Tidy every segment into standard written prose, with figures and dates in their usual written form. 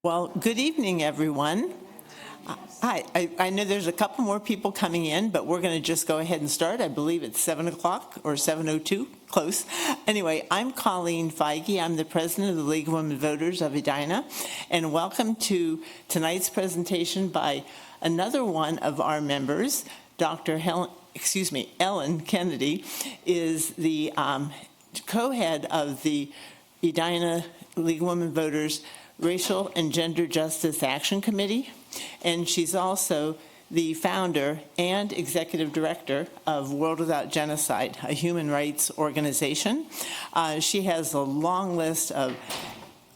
Well, good evening, everyone. Hi, I know there's a couple more people coming in, but we're going to just go ahead and start. I believe it's 7 o'clock or 7:02, close. Anyway, I'm Colleen Feige. I'm the president of the League of Women Voters of Edina, and welcome to tonight's presentation by another one of our members, Ellen Kennedy, is the co-head of the Edina League of Women Voters Racial and Gender Justice Action Committee, and she's also the founder and executive director of World Without Genocide, a human rights organization. She has a long list of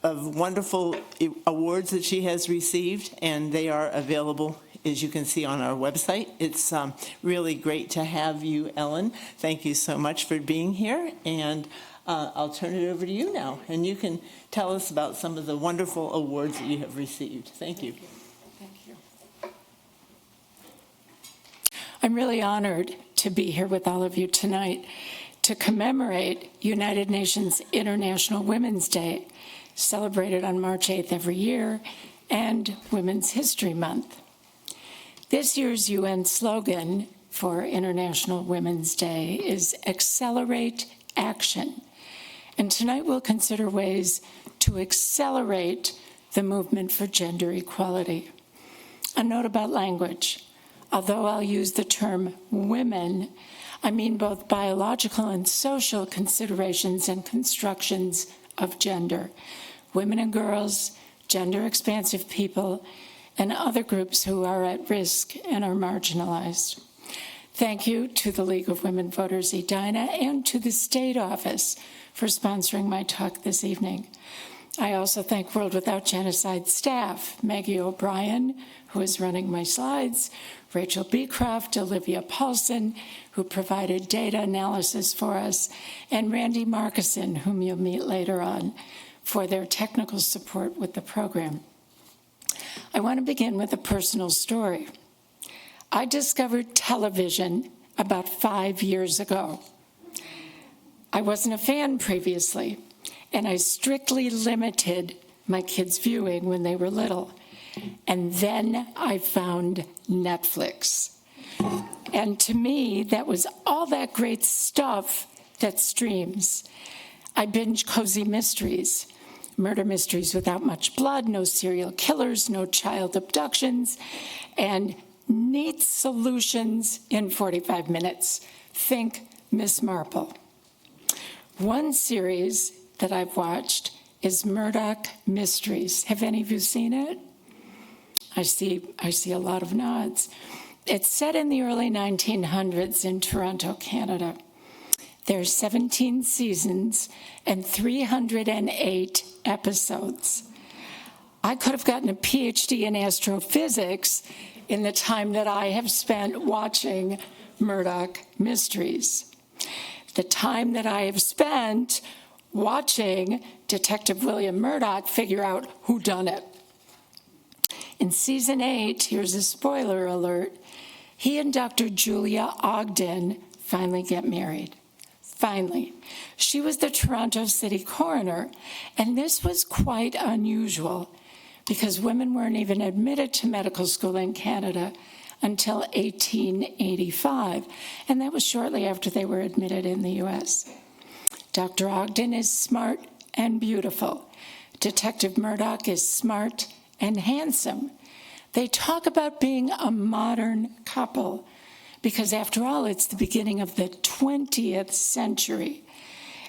wonderful awards that she has received, and they are available, as you can see, on our website. It's really great to have you, Ellen. Thank you so much for being here, and I'll turn it over to you now, and you can tell us about some of the wonderful awards that you have received. Thank you. Thank you. I'm really honored to be here with all of you tonight to commemorate United Nations International Women's Day, celebrated on March 8th every year, and Women's History Month. This year's UN slogan for International Women's Day is Accelerate Action. And tonight we'll consider ways to accelerate the movement for gender equality. A note about language. Although I'll use the term women, I mean both biological and social considerations and constructions of gender. Women and girls, gender-expansive people, and other groups who are at risk and are marginalized. Thank you to the League of Women Voters Edina and to the State Office for sponsoring my talk this evening. I also thank World Without Genocide staff, Maggie O'Brien, who is running my slides, Rachel Beecroft, Olivia Paulson, who provided data analysis for us, and Randy Markison, whom you'll meet later on, for their technical support with the program. I want to begin with a personal story. I discovered television about 5 years ago. I wasn't a fan previously, and I strictly limited my kids' viewing when they were little. And then I found Netflix. And to me, that was all that great stuff that streams. I binge cozy mysteries, murder mysteries without much blood, no serial killers, no child abductions, and neat solutions in 45 minutes. Think Miss Marple. One series that I've watched is Murdoch Mysteries. Have any of you seen it? I see a lot of nods. It's set in the early 1900s in Toronto, Canada. There's 17 seasons and 308 episodes. I could have gotten a Ph.D. in astrophysics in the time that I have spent watching Murdoch Mysteries. The time that I have spent watching Detective William Murdoch figure out who done it. In season 8, here's a spoiler alert, he and Dr. Julia Ogden finally get married. Finally. She was the Toronto City coroner, and this was quite unusual because women weren't even admitted to medical school in Canada until 1885, and that was shortly after they were admitted in the U.S. Dr. Ogden is smart and beautiful. Detective Murdoch is smart and handsome. They talk about being a modern couple because, after all, it's the beginning of the 20th century.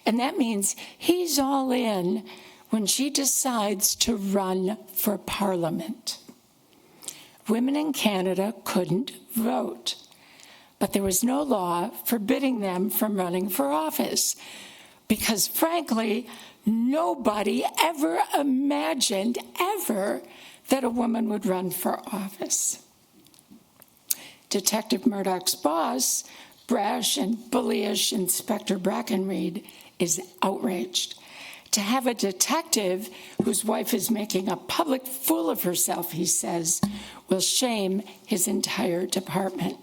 And that means he's all in when she decides to run for Parliament. Women in Canada couldn't vote, but there was no law forbidding them from running for office because, frankly, nobody ever imagined, ever, that a woman would run for office. Detective Murdoch's boss, brash and bullyish Inspector Brackenreed, is outraged. To have a detective whose wife is making a public fool of herself, he says, will shame his entire department.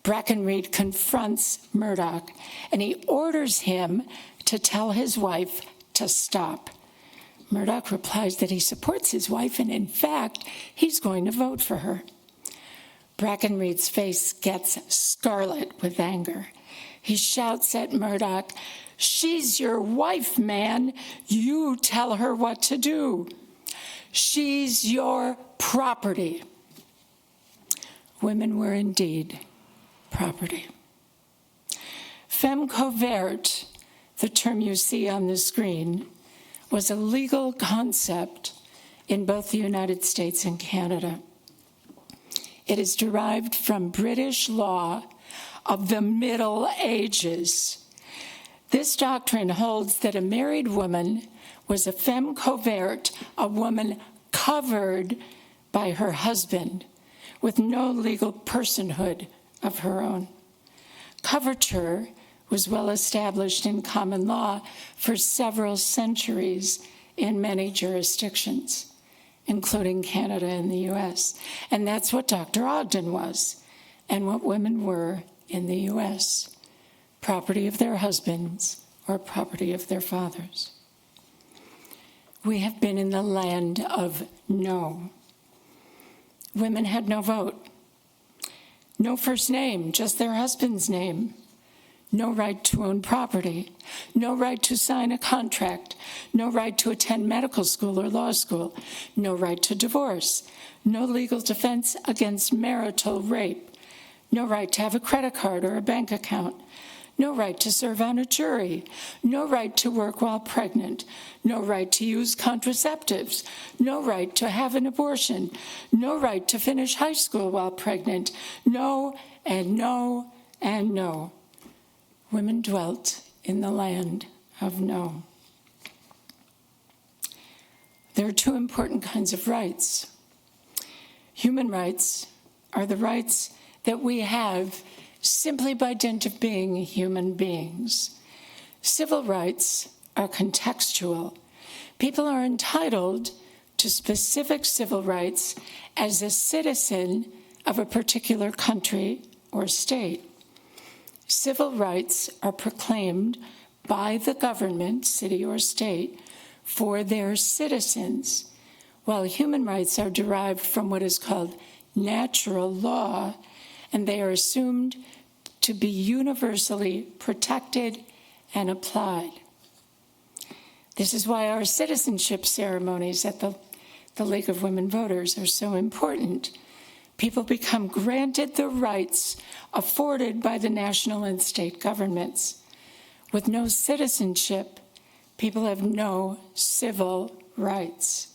Brackenreed confronts Murdoch, and he orders him to tell his wife to stop. Murdoch replies that he supports his wife, and in fact, he's going to vote for her. Brackenreed's face gets scarlet with anger. He shouts at Murdoch, "She's your wife, man. You tell her what to do. She's your property." Women were indeed property. Femme covert, the term you see on the screen, was a legal concept in both the United States and Canada. It is derived from British law of the Middle Ages. This doctrine holds that a married woman was a femme covert, a woman covered by her husband, with no legal personhood of her own. Coverture was well established in common law for several centuries in many jurisdictions, including Canada and the US. And that's what Dr. Ogden was, and what women were in the US, property of their husbands or property of their fathers. We have been in the land of no. Women had no vote, no first name, just their husband's name, no right to own property, no right to sign a contract, no right to attend medical school or law school, no right to divorce, no legal defense against marital rape, no right to have a credit card or a bank account, no right to serve on a jury, no right to work while pregnant, no right to use contraceptives, no right to have an abortion, no right to finish high school while pregnant, no and no and no. Women dwelt in the land of no. There are two important kinds of rights. Human rights are the rights that we have simply by dint of being human beings. Civil rights are contextual. People are entitled to specific civil rights as a citizen of a particular country or state. Civil rights are proclaimed by the government, city or state, for their citizens, while human rights are derived from what is called natural law, and they are assumed to be universally protected and applied. This is why our citizenship ceremonies at the League of Women Voters are so important. People become granted the rights afforded by the national and state governments. With no citizenship, people have no civil rights.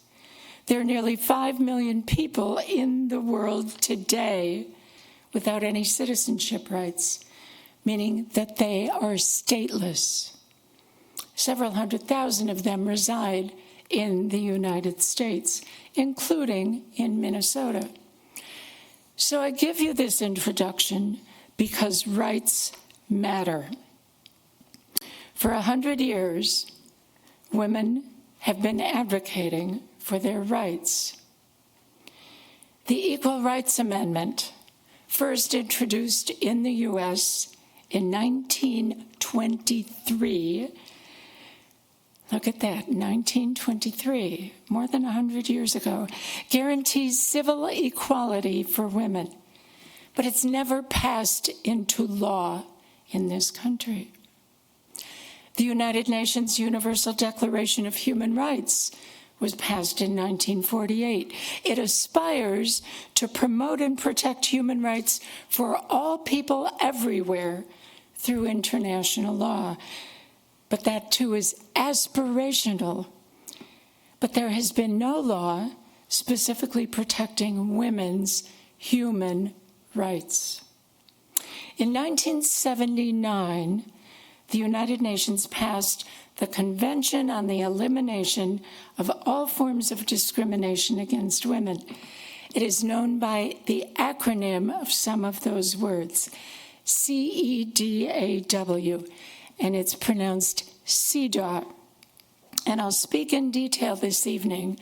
There are nearly 5 million people in the world today without any citizenship rights, meaning that they are stateless. Several 100,000 of them reside in the United States, including in Minnesota. So I give you this introduction because rights matter. For 100 years, women have been advocating for their rights. The Equal Rights Amendment, first introduced in the US in 1923, look at that, 1923, more than 100 years ago, guarantees civil equality for women. But it's never passed into law in this country. The United Nations Universal Declaration of Human Rights was passed in 1948. It aspires to promote and protect human rights for all people everywhere through international law. But that too is aspirational. But there has been no law specifically protecting women's human rights. In 1979, the United Nations passed the Convention on the Elimination of All Forms of Discrimination Against Women. It is known by the acronym of some of those words, CEDAW, and it's pronounced CEDAW. And I'll speak in detail this evening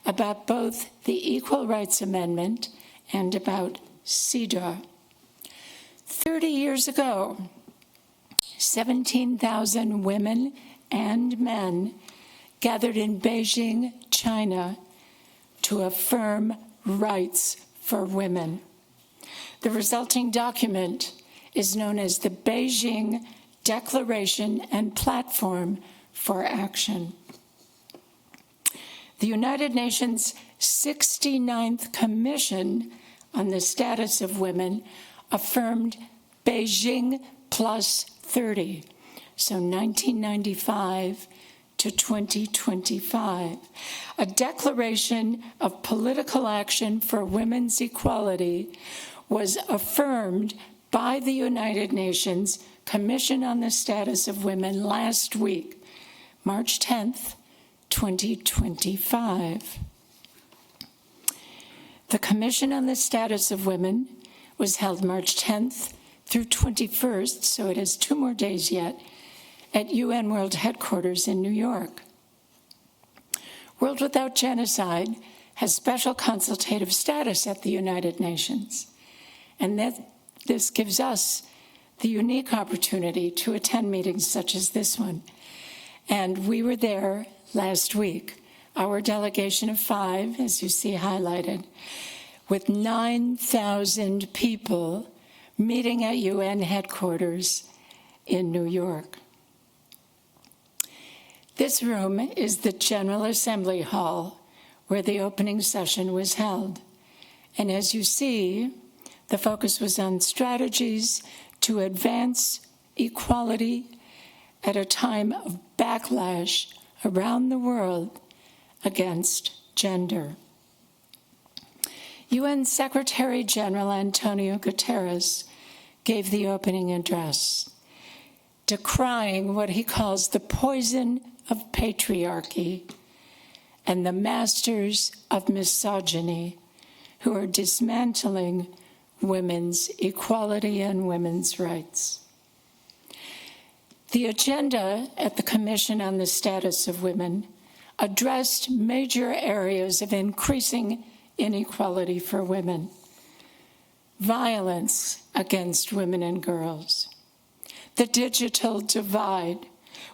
about both the Equal Rights Amendment and about CEDAW. 30 years ago, 17,000 women and men gathered in Beijing, China, to affirm rights for women. The resulting document is known as the Beijing Declaration and Platform for Action. The United Nations 69th Commission on the Status of Women affirmed Beijing plus 30, so 1995 to 2025, a declaration of political action for women's equality was affirmed by the United Nations Commission on the Status of Women last week, March 10th, 2025. The Commission on the Status of Women was held March 10th through 21st, so it has 2 more days yet, at UN World Headquarters in New York. World Without Genocide has special consultative status at the United Nations, and this gives us the unique opportunity to attend meetings such as this one. And we were there last week, our delegation of 5, as you see highlighted, with 9,000 people meeting at UN headquarters in New York. This room is the General Assembly Hall where the opening session was held. And as you see, the focus was on strategies to advance equality at a time of backlash around the world against gender. UN Secretary General Antonio Guterres gave the opening address, decrying what he calls the poison of patriarchy and the masters of misogyny who are dismantling women's equality and women's rights. The agenda at the Commission on the Status of Women addressed major areas of increasing inequality for women, violence against women and girls, the digital divide.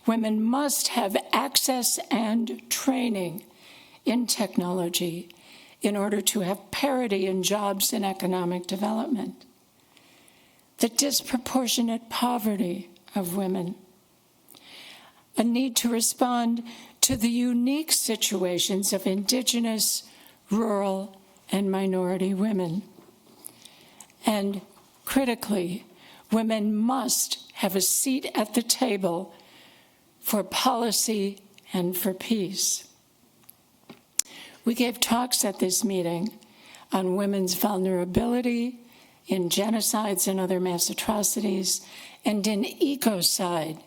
Women must have access and training in technology in order to have parity in jobs and economic development. The disproportionate poverty of women. A need to respond to the unique situations of Indigenous, rural, and minority women. And critically, women must have a seat at the table for policy and for peace. We gave talks at this meeting on women's vulnerability in genocides and other mass atrocities, and in ecocide,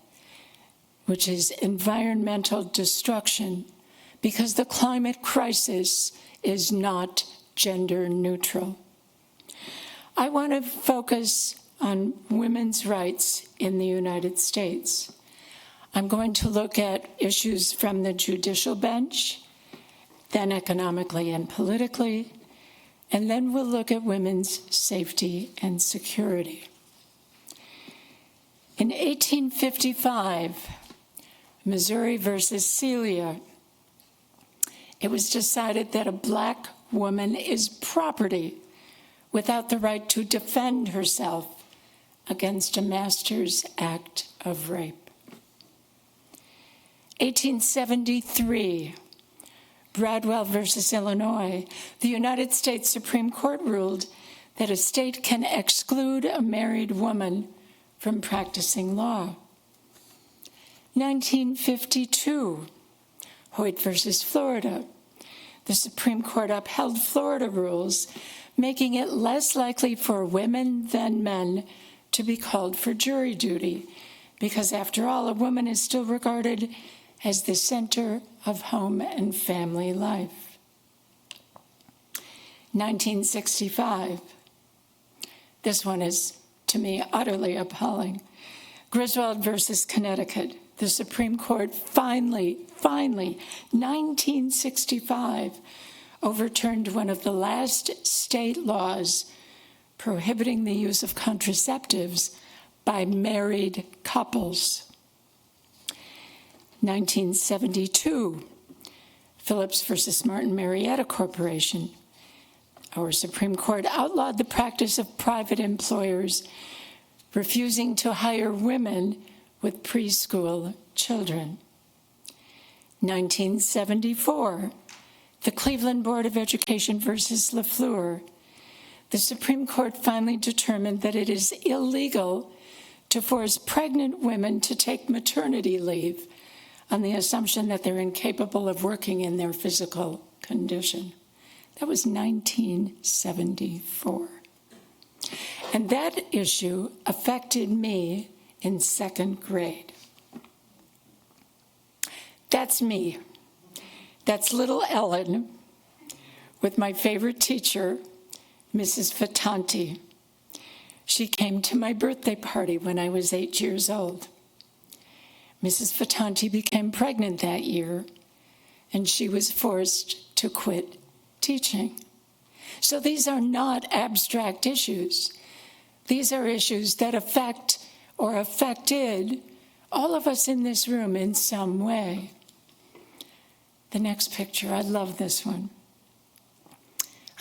which is environmental destruction, because the climate crisis is not gender neutral. I want to focus on women's rights in the United States. I'm going to look at issues from the judicial bench, then economically and politically, and then we'll look at women's safety and security. In 1855, Missouri versus Celia, it was decided that a Black woman is property without the right to defend herself against a master's act of rape. 1873, Bradwell versus Illinois, the United States Supreme Court ruled that a state can exclude a married woman from practicing law. 1952, Hoyt versus Florida, the Supreme Court upheld Florida rules, making it less likely for women than men to be called for jury duty, because after all, a woman is still regarded as the center of home and family life. 1965. This one is, to me, utterly appalling. Griswold versus Connecticut. The Supreme Court finally, 1965, overturned one of the last state laws prohibiting the use of contraceptives by married couples. 1972, Phillips versus Martin Marietta Corporation. Our Supreme Court outlawed the practice of private employers refusing to hire women with preschool children. 1974, the Cleveland Board of Education versus LaFleur. The Supreme Court finally determined that it is illegal to force pregnant women to take maternity leave on the assumption that they're incapable of working in their physical condition. That was 1974. And that issue affected me in second grade. That's me. That's little Ellen with my favorite teacher, Mrs. Fattanti. She came to my birthday party when I was 8 years old. Mrs. Fattanti became pregnant that year, and she was forced to quit teaching. So these are not abstract issues. These are issues that affect or affected all of us in this room in some way. The next picture, I love this one.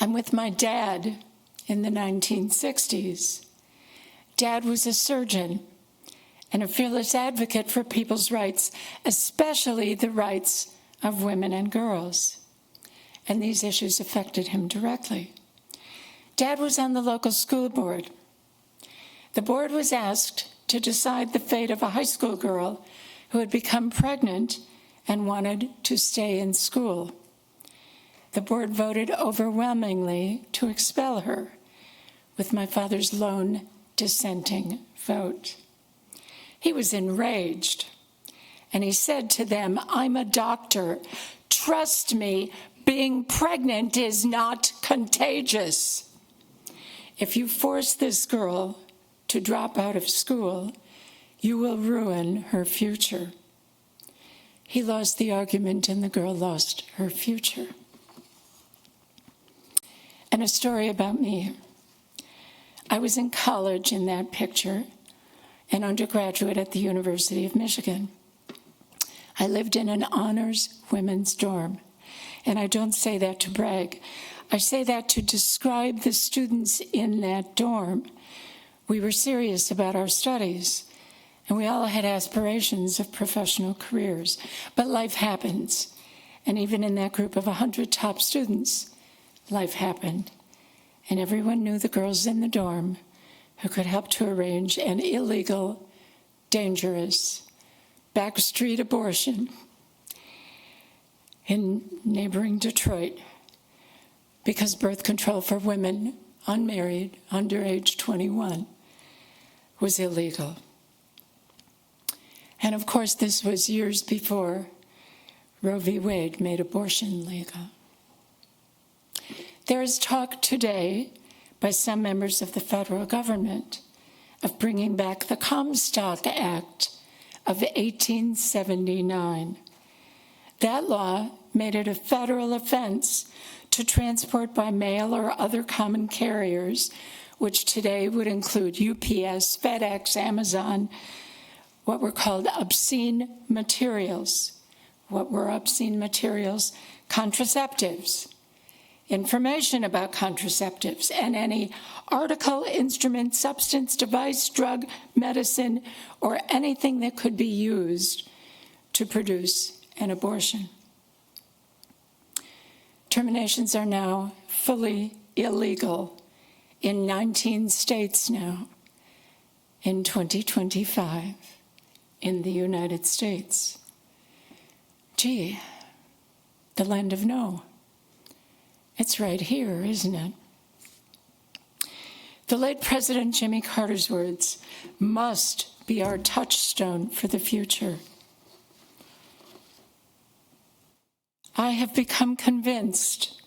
I'm with my dad in the 1960s. Dad was a surgeon and a fearless advocate for people's rights, especially the rights of women and girls. And these issues affected him directly. Dad was on the local school board. The board was asked to decide the fate of a high school girl who had become pregnant and wanted to stay in school. The board voted overwhelmingly to expel her, with my father's lone dissenting vote. He was enraged, and he said to them, "I'm a doctor. Trust me, being pregnant is not contagious. If you force this girl to drop out of school, you will ruin her future." He lost the argument, and the girl lost her future. And a story about me. I was in college in that picture, an undergraduate at the University of Michigan. I lived in an honors women's dorm. And I don't say that to brag. I say that to describe the students in that dorm. We were serious about our studies, and we all had aspirations of professional careers. But life happens. And even in that group of 100 top students, life happened. And everyone knew the girls in the dorm who could help to arrange an illegal, dangerous, backstreet abortion in neighboring Detroit, because birth control for women unmarried under age 21 was illegal. And of course, this was years before Roe v. Wade made abortion legal. There is talk today by some members of the federal government of bringing back the Comstock Act of 1879. That law made it a federal offense to transport by mail or other common carriers, which today would include UPS, FedEx, Amazon, what were called obscene materials. What were obscene materials? Contraceptives, information about contraceptives, and any article, instrument, substance, device, drug, medicine, or anything that could be used to produce an abortion. Terminations are now fully illegal in 19 states now in 2025 in the United States. Gee, the land of no. It's right here, isn't it? The late President Jimmy Carter's words must be our touchstone for the future. I have become convinced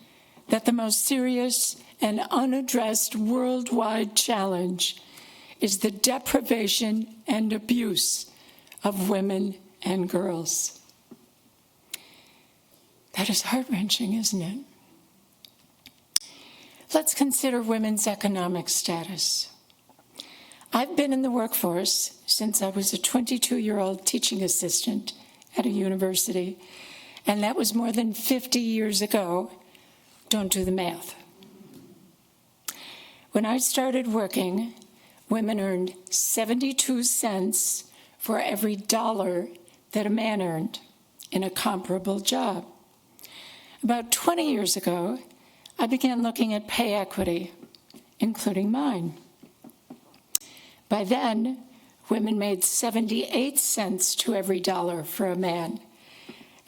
that the most serious and unaddressed worldwide challenge is the deprivation and abuse of women and girls. That is heart-wrenching, isn't it? Let's consider women's economic status. I've been in the workforce since I was a 22-year-old teaching assistant at a university, And that was more than 50 years ago. Don't do the math. When I started working, women earned 72 cents for every dollar that a man earned in a comparable job. About 20 years ago, I began looking at pay equity, including mine. By then, women made 78 cents to every dollar for a man.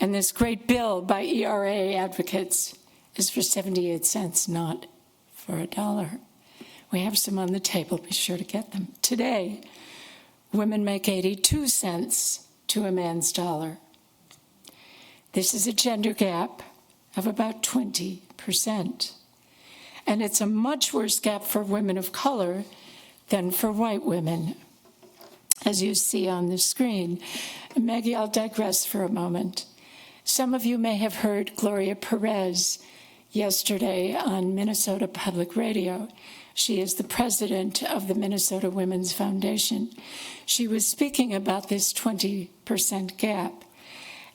And this great bill by ERA advocates is for 78 cents, not for a dollar. We have some on the table, be sure to get them. Today, women make 82 cents to a man's dollar. This is a gender gap of about 20%. And it's a much worse gap for women of color than for white women, as you see on the screen. Maggie, I'll digress for a moment. Some of you may have heard Gloria Perez yesterday on Minnesota Public Radio. She is the president of the Minnesota Women's Foundation. She was speaking about this 20% gap.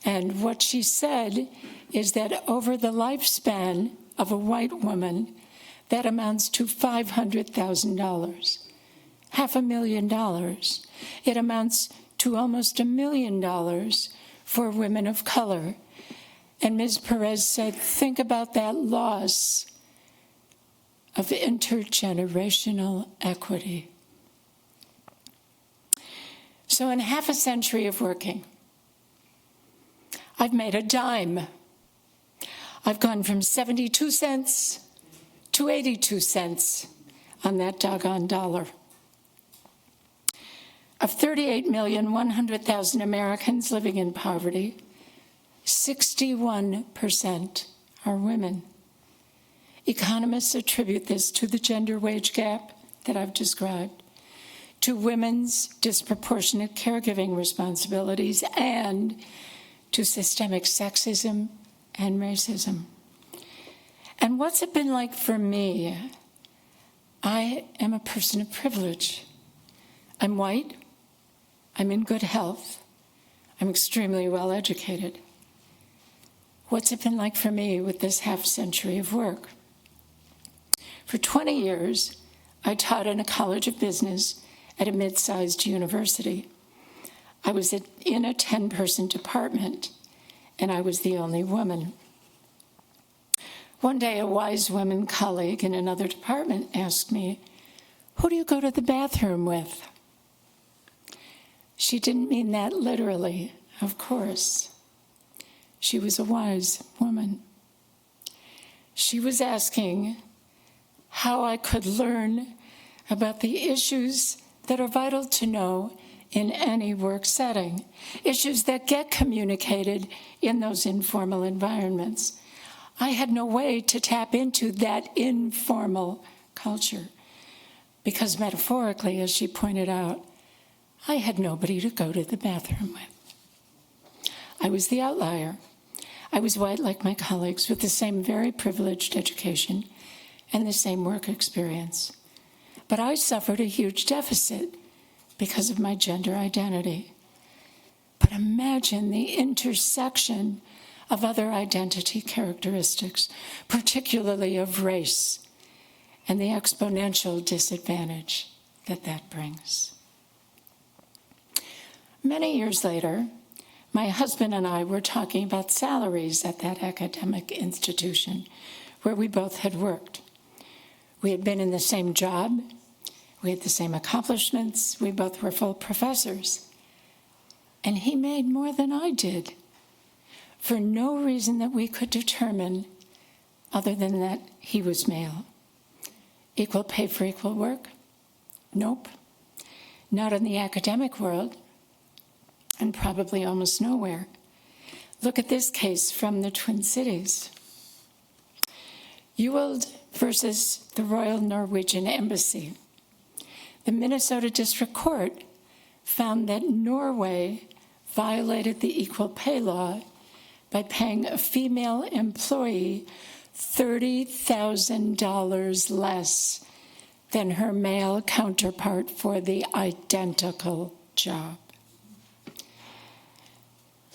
And what she said is that over the lifespan of a white woman, that amounts to $500,000, $500,000. It amounts to almost $1 million for women of color. And Ms. Perez said, think about that loss of intergenerational equity. So in half a century of working, I've made a dime. I've gone from 72 cents to 82 cents on that doggone dollar. Of 38,100,000 Americans living in poverty, 61% are women. Economists attribute this to the gender wage gap that I've described, to women's disproportionate caregiving responsibilities, and to systemic sexism and racism. And what's it been like for me? I am a person of privilege. I'm white. I'm in good health. I'm extremely well educated. What's it been like for me with this half century of work? For 20 years, I taught in a college of business at a mid-sized university. I was in a 10-person department, and I was the only woman. One day, a wise woman colleague in another department asked me, "Who do you go to the bathroom with?" She didn't mean that literally, of course. She was a wise woman. She was asking how I could learn about the issues that are vital to know in any work setting, issues that get communicated in those informal environments. I had no way to tap into that informal culture because metaphorically, as she pointed out, I had nobody to go to the bathroom with. I was the outlier. I was white like my colleagues with the same very privileged education and the same work experience. But I suffered a huge deficit because of my gender identity. But imagine the intersection of other identity characteristics, particularly of race, and the exponential disadvantage that that brings. Many years later, my husband and I were talking about salaries at that academic institution where we both had worked. We had been in the same job. We had the same accomplishments. We both were full professors. And he made more than I did for no reason that we could determine other than that he was male. Equal pay for equal work? Nope. Not in the academic world, and probably almost nowhere. Look at this case from the Twin Cities. Ewald versus the Royal Norwegian Embassy. The Minnesota District Court found that Norway violated the equal pay law by paying a female employee $30,000 less than her male counterpart for the identical job.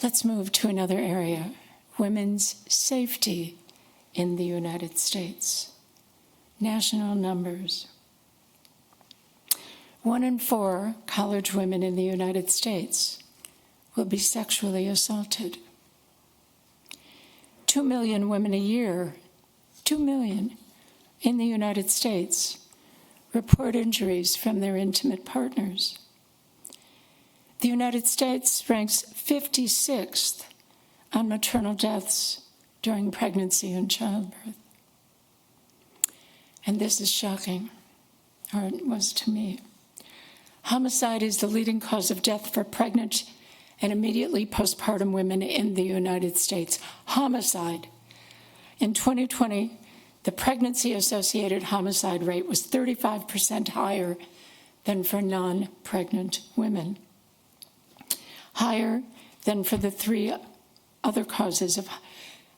Let's move to another area women's safety in the United States. National numbers. 1 in 4 college women in the United States will be sexually assaulted. 2 million women a year, 2 million in the United States, report injuries from their intimate partners. The United States ranks 56th on maternal deaths during pregnancy and childbirth. And this is shocking, or it was to me. Homicide is the leading cause of death for pregnant and immediately postpartum women in the United States. Homicide. In 2020, the pregnancy-associated homicide rate was 35% higher than for non-pregnant women. Higher than for the 3 other causes of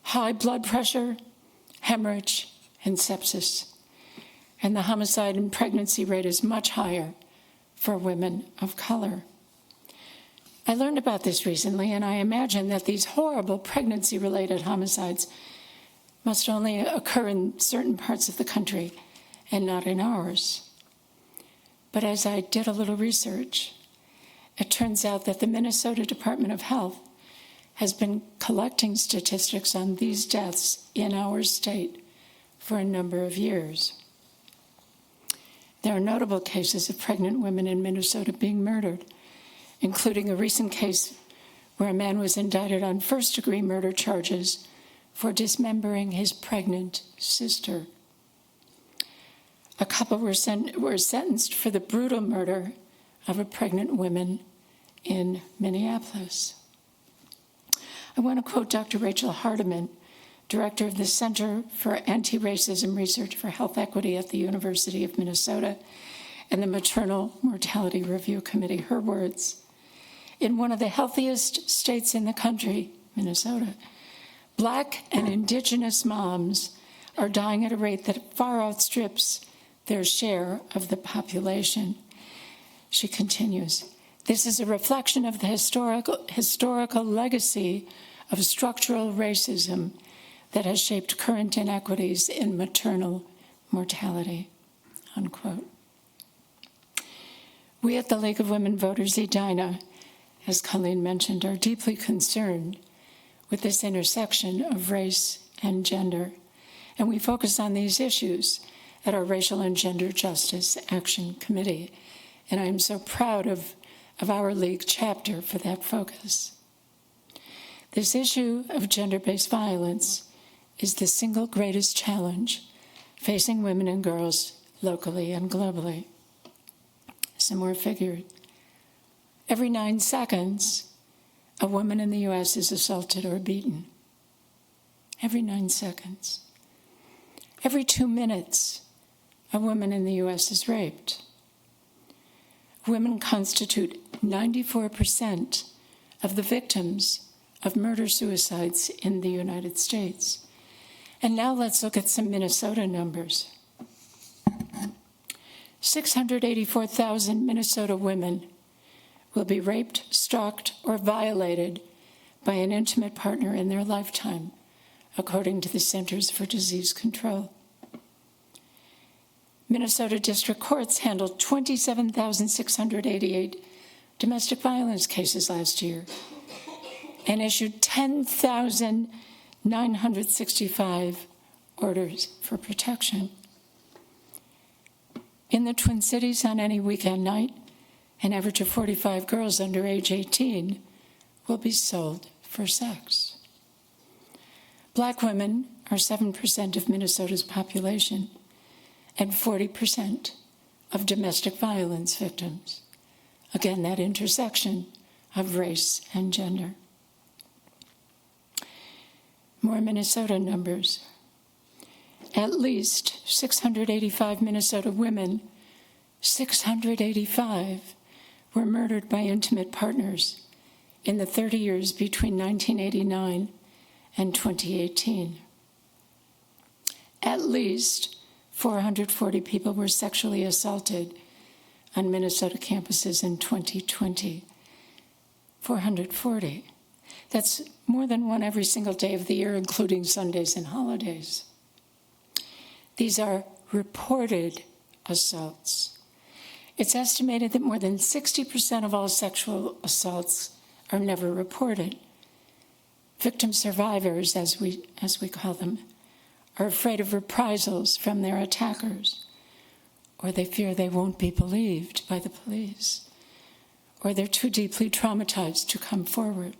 high blood pressure, hemorrhage, and sepsis. And the homicide and pregnancy rate is much higher for women of color. I learned about this recently, and I imagine that these horrible pregnancy-related homicides must only occur in certain parts of the country and not in ours. But as I did a little research, it turns out that the Minnesota Department of Health has been collecting statistics on these deaths in our state for a number of years. There are notable cases of pregnant women in Minnesota being murdered, including a recent case where a man was indicted on first-degree murder charges for dismembering his pregnant sister. A couple were sentenced for the brutal murder of a pregnant woman in Minneapolis. I want to quote Dr. Rachel Hardiman, director of the Center for Anti-Racism Research for Health Equity at the University of Minnesota and the Maternal Mortality Review Committee. Her words, "In one of the healthiest states in the country, Minnesota, Black and Indigenous moms are dying at a rate that far outstrips their share of the population." She continues, "This is a reflection of the historical legacy of structural racism that has shaped current inequities in maternal mortality," unquote. We at the League of Women Voters Edina, as Colleen mentioned, are deeply concerned with this intersection of race and gender, and we focus on these issues at our Racial and Gender Justice Action Committee, and I am so proud of our League chapter for that focus. This issue of gender-based violence is the single greatest challenge facing women and girls locally and globally. Some more figures. Every 9 seconds, a woman in the U.S. is assaulted or beaten. Every 9 seconds. Every 2 minutes, a woman in the U.S. is raped. Women constitute 94% of the victims of murder-suicides in the United States. And now let's look at some Minnesota numbers. 684,000 Minnesota women will be raped, stalked, or violated by an intimate partner in their lifetime, according to the Centers for Disease Control. Minnesota district courts handled 27,688 domestic violence cases last year and issued 10,965 orders for protection. In the Twin Cities on any weekend night, an average of 45 girls under age 18 will be sold for sex. Black women are 7% of Minnesota's population and 40% of domestic violence victims. Again, that intersection of race and gender. More Minnesota numbers. At least 685 Minnesota women, 685, were murdered by intimate partners in the 30 years between 1989 and 2018. At least 440 people were sexually assaulted on Minnesota campuses in 2020. 440. That's more than one every single day of the year, including Sundays and holidays. These are reported assaults. It's estimated that more than 60% of all sexual assaults are never reported. Victim survivors, as we call them, are afraid of reprisals from their attackers, or they fear they won't be believed by the police, or they're too deeply traumatized to come forward,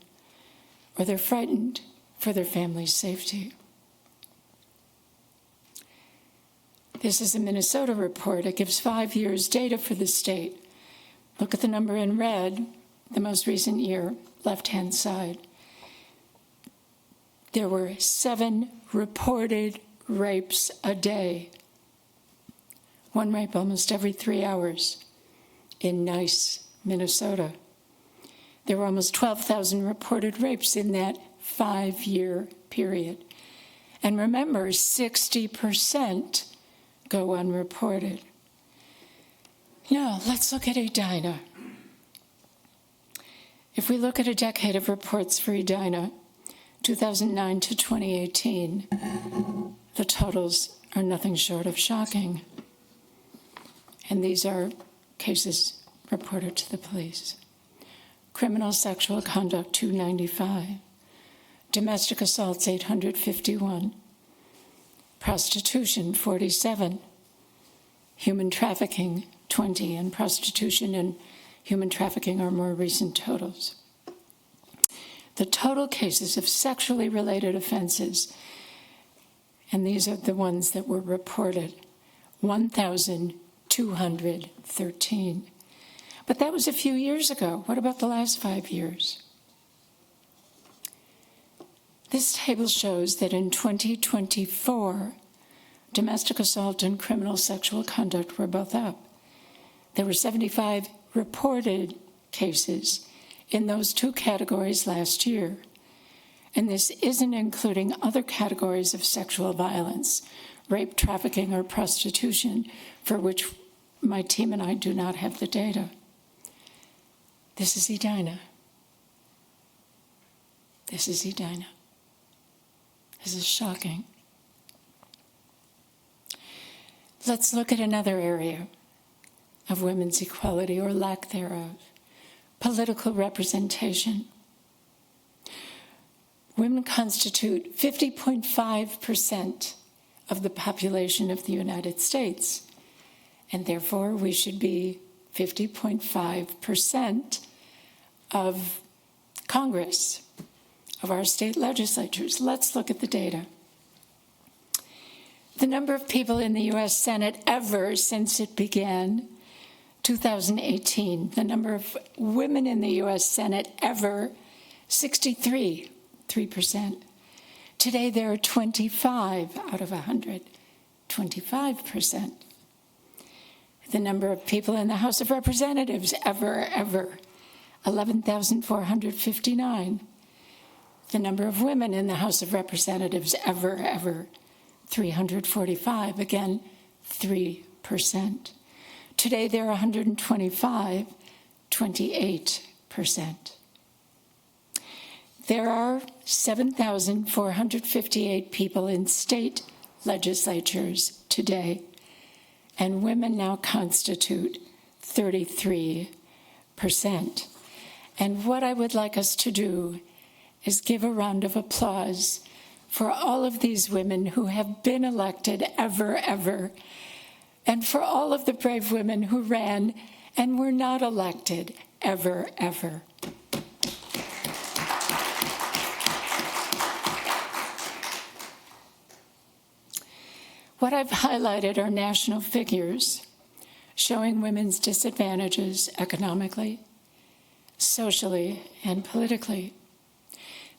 or they're frightened for their family's safety. This is a Minnesota report. It gives 5 years data for the state. Look at the number in red, the most recent year, left-hand side. There were 7 reported rapes a day. 1 rape almost every 3 hours in Nice, Minnesota. There were almost 12,000 reported rapes in that 5-year period. And remember, 60% go unreported. Now, let's look at Edina. If we look at a decade of reports for Edina, 2009 to 2018, the totals are nothing short of shocking. And these are cases reported to the police. Criminal sexual conduct, 295. Domestic assaults, 851. Prostitution, 47. Human trafficking, 20. And prostitution and human trafficking are more recent totals. The total cases of sexually related offenses, and these are the ones that were reported, 1,213. But that was a few years ago. What about the last 5 years? This table shows that in 2024, domestic assault and criminal sexual conduct were both up. There were 75 reported cases in those 2 categories last year. And this isn't including other categories of sexual violence, rape, trafficking, or prostitution, for which my team and I do not have the data. This is Edina. This is Edina. This is shocking. Let's look at another area of women's equality, or lack thereof: political representation. Women constitute 50.5% of the population of the United States, and therefore we should be 50.5% of Congress, of our state legislatures. Let's look at the data. The number of people in the U.S. Senate ever since it began, 2018, the number of women in the U.S. Senate ever, 63%. Today there are 25 out of 100, 25%. The number of people in the House of Representatives ever, 11,459. The number of women in the House of Representatives ever, 345, again, 3%. Today there are 125, 28%. There are 7,458 people in state legislatures today, and women now constitute 33%. And what I would like us to do is give a round of applause for all of these women who have been elected ever, and for all of the brave women who ran and were not elected ever. What I've highlighted are national figures showing women's disadvantages economically, socially, and politically.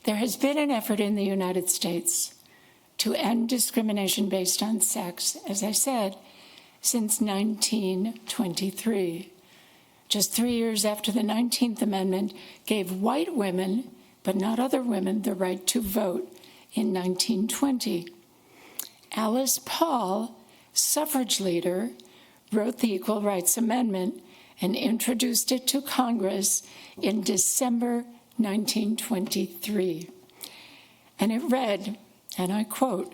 There has been an effort in the United States to end discrimination based on sex, as I said, since 1923. Just 3 years after the 19th Amendment gave white women, but not other women, the right to vote in 1920. Alice Paul, suffrage leader, wrote the Equal Rights Amendment and introduced it to Congress in December 1923. And it read, and I quote,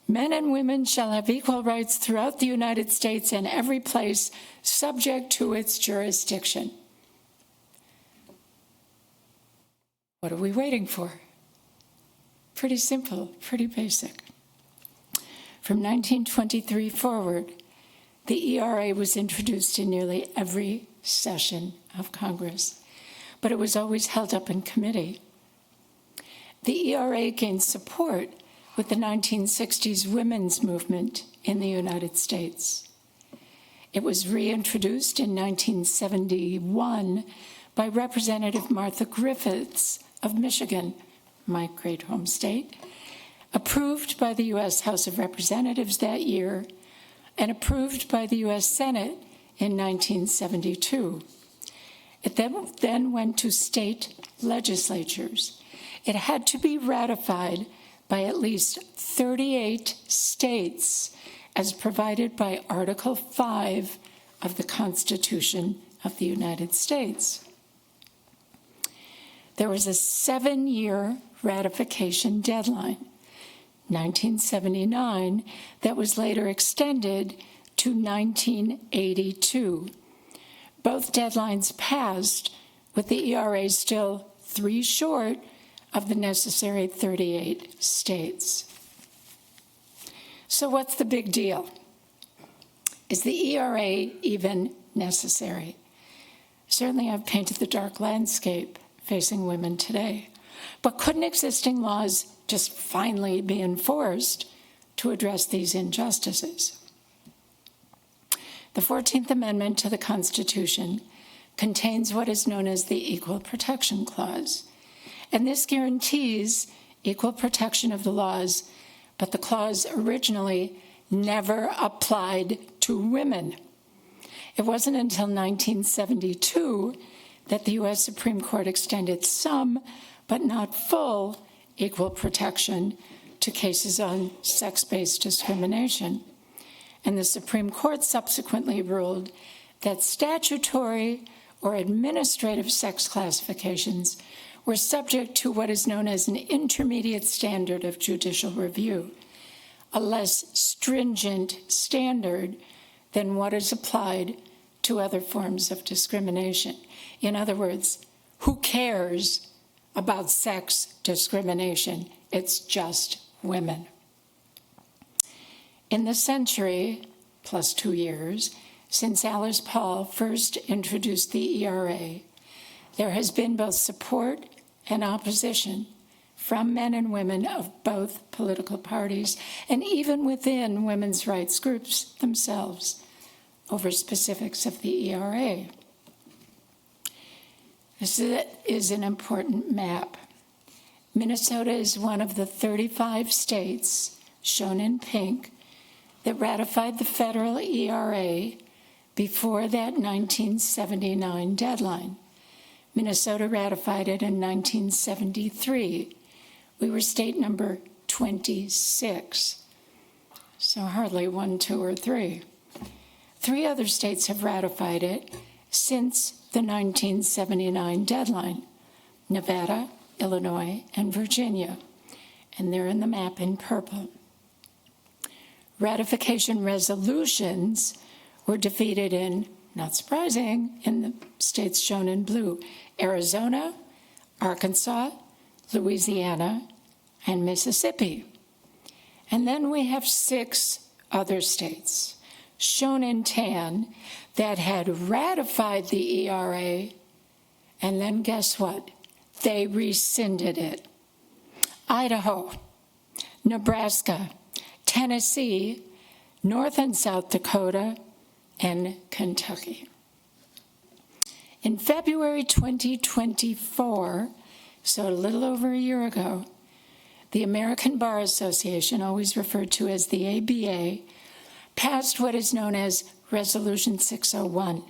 "Men and women shall have equal rights throughout the United States and every place subject to its jurisdiction." What are we waiting for? Pretty simple, pretty basic. From 1923 forward, the ERA was introduced in nearly every session of Congress, but it was always held up in committee. The ERA gained support with the 1960s women's movement in the United States. It was reintroduced in 1971 by Representative Martha Griffiths of Michigan, my great home state, approved by the U.S. House of Representatives that year, and approved by the U.S. Senate in 1972. It then went to state legislatures. It had to be ratified by at least 38 states, as provided by Article 5 of the Constitution of the United States. There was a 7-year ratification deadline, 1979, that was later extended to 1982. Both deadlines passed, with the ERA still 3 short of the necessary 38 states. So what's the big deal? Is the ERA even necessary? Certainly I've painted the dark landscape facing women today, but couldn't existing laws just finally be enforced to address these injustices? The 14th Amendment to the Constitution contains what is known as the Equal Protection Clause. And this guarantees equal protection of the laws, but the clause originally never applied to women. It wasn't until 1972 that the U.S. Supreme Court extended some, but not full, equal protection to cases on sex-based discrimination. And the Supreme Court subsequently ruled that statutory or administrative sex classifications were subject to what is known as an intermediate standard of judicial review, a less stringent standard than what is applied to other forms of discrimination. In other words, who cares about sex discrimination? It's just women. In the century, plus 2 years, since Alice Paul first introduced the ERA, there has been both support and opposition from men and women of both political parties, and even within women's rights groups themselves, over specifics of the ERA. This is an important map. Minnesota is one of the 35 states, shown in pink, that ratified the federal ERA before that 1979 deadline. Minnesota ratified it in 1973. We were state number 26, so hardly 1, 2, or 3. 3 other states have ratified it since the 1979 deadline: Nevada, Illinois, and Virginia, and they're in the map in purple. Ratification resolutions were defeated in, not surprising, in the states shown in blue: Arizona, Arkansas, Louisiana, and Mississippi. And then we have 6 other states, shown in tan, that had ratified the ERA, and then guess what? They rescinded it. Idaho, Nebraska, Tennessee, North and South Dakota, and Kentucky. In February 2024, so a little over a year ago, the American Bar Association, always referred to as the ABA, passed what is known as Resolution 601,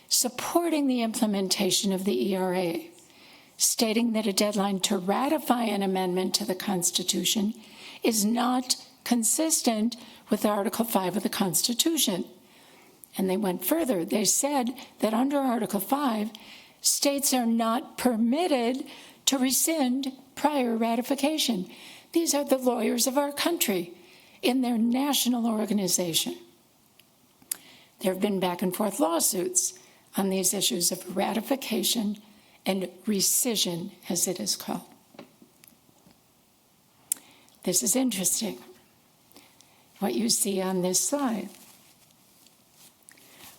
supporting the implementation of the ERA, stating that a deadline to ratify an amendment to the Constitution is not consistent with Article 5 of the Constitution. And they went further. They said that under Article 5, States are not permitted to rescind prior ratification. These are the lawyers of our country in their national organization. There have been back and forth lawsuits on these issues of ratification and rescission, as it is called. This is interesting, what you see on this slide.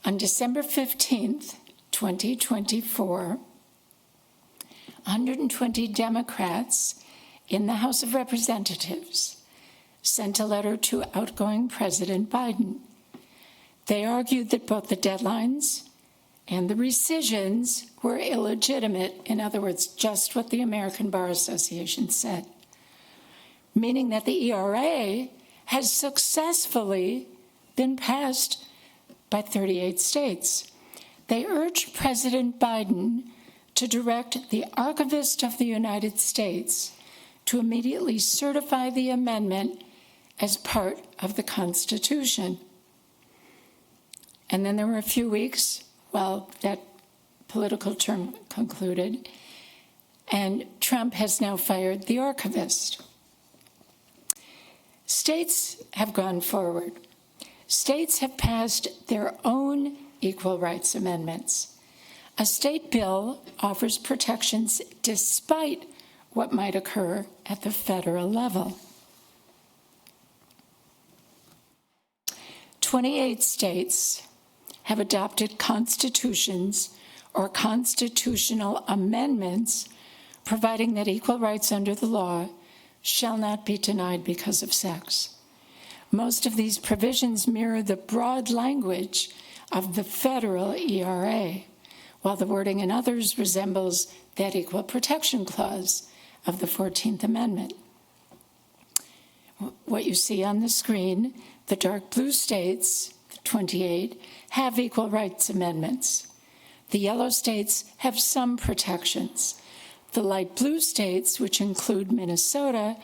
On December 15th, 2024, 120 Democrats in the House of Representatives sent a letter to outgoing President Biden. They argued that both the deadlines and the rescissions were illegitimate, in other words, just what the American Bar Association said, meaning that the ERA has successfully been passed by 38 states. They urged President Biden to direct the Archivist of the United States to immediately certify the amendment as part of the Constitution. And then there were a few weeks while that political term concluded, and Trump has now fired the archivist. States have gone forward. States have passed their own equal rights amendments. A state bill offers protections despite what might occur at the federal level. 28 states have adopted constitutions or constitutional amendments providing that equal rights under the law shall not be denied because of sex. Most of these provisions mirror the broad language of the federal ERA, while the wording in others resembles that equal protection clause of the 14th Amendment. What you see on the screen, the dark blue states, 28, have equal rights amendments. The yellow states have some protections. The light blue states, which include Minnesota,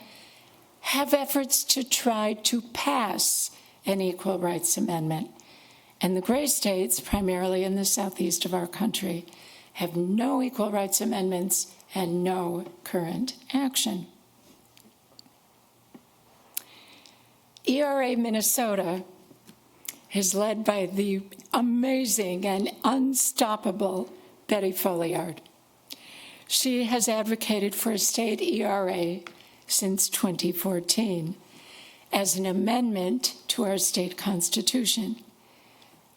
have efforts to try to pass an equal rights amendment. And the gray states, primarily in the southeast of our country, have no equal rights amendments and no current action. ERA Minnesota is led by the amazing and unstoppable Betty Folliard. She has advocated for a state ERA since 2014 as an amendment to our state constitution.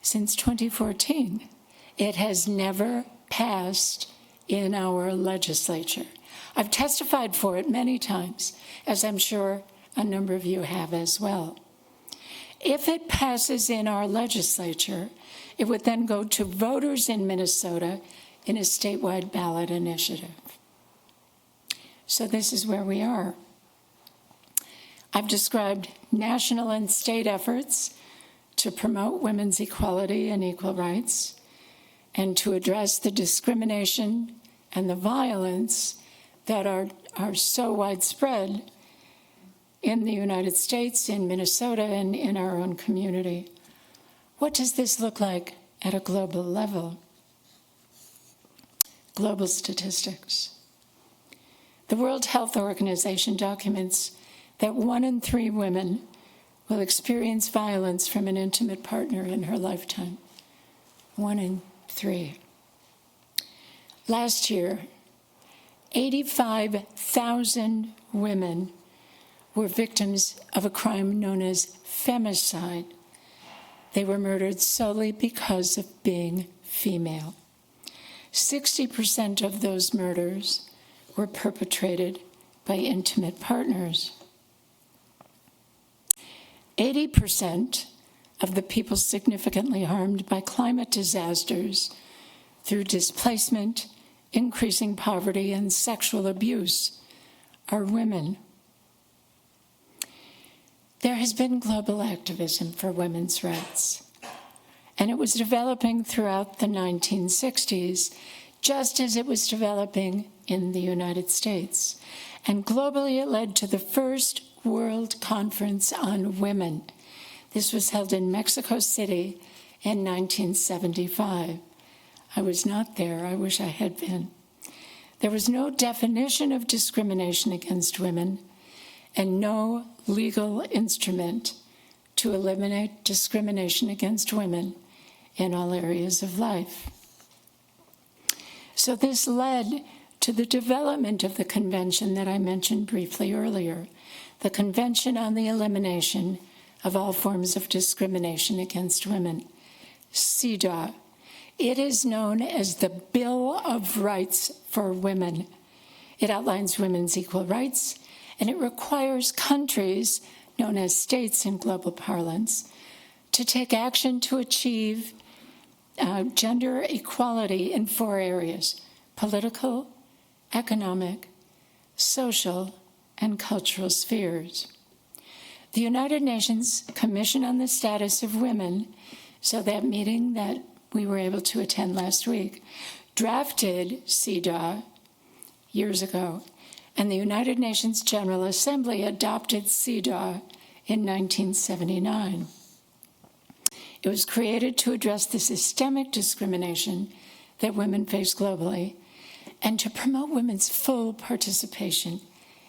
Since 2014, it has never passed in our legislature. I've testified for it many times, as I'm sure a number of you have as well. If it passes in our legislature, it would then go to voters in Minnesota in a statewide ballot initiative. So this is where we are. I've described national and state efforts to promote women's equality and equal rights, and to address the discrimination and the violence that are so widespread in the United States, in Minnesota, and in our own community. What does this look like at a global level? Global statistics. The World Health Organization documents that 1 in 3 women will experience violence from an intimate partner in her lifetime. 1 in 3. Last year, 85,000 women were victims of a crime known as femicide. They were murdered solely because of being female. 60% of those murders were perpetrated by intimate partners. 80% of the people significantly harmed by climate disasters through displacement, increasing poverty, and sexual abuse are women. There has been global activism for women's rights, and it was developing throughout the 1960s, just as it was developing in the United States. And globally, it led to the first World Conference on Women. This was held in Mexico City in 1975. I was not there. I wish I had been. There was no definition of discrimination against women and no legal instrument to eliminate discrimination against women in all areas of life. So this led to the development of the convention that I mentioned briefly earlier, the Convention on the Elimination of All Forms of Discrimination Against Women, CEDAW. It is known as the Bill of Rights for Women. It outlines women's equal rights, and it requires countries, known as states in global parlance, to take action to achieve gender equality in 4 areas: political, economic, social, and cultural spheres. The United Nations Commission on the Status of Women, so that meeting that we were able to attend last week, drafted CEDAW years ago, and the United Nations General Assembly adopted CEDAW in 1979. It was created to address the systemic discrimination that women face globally and to promote women's full participation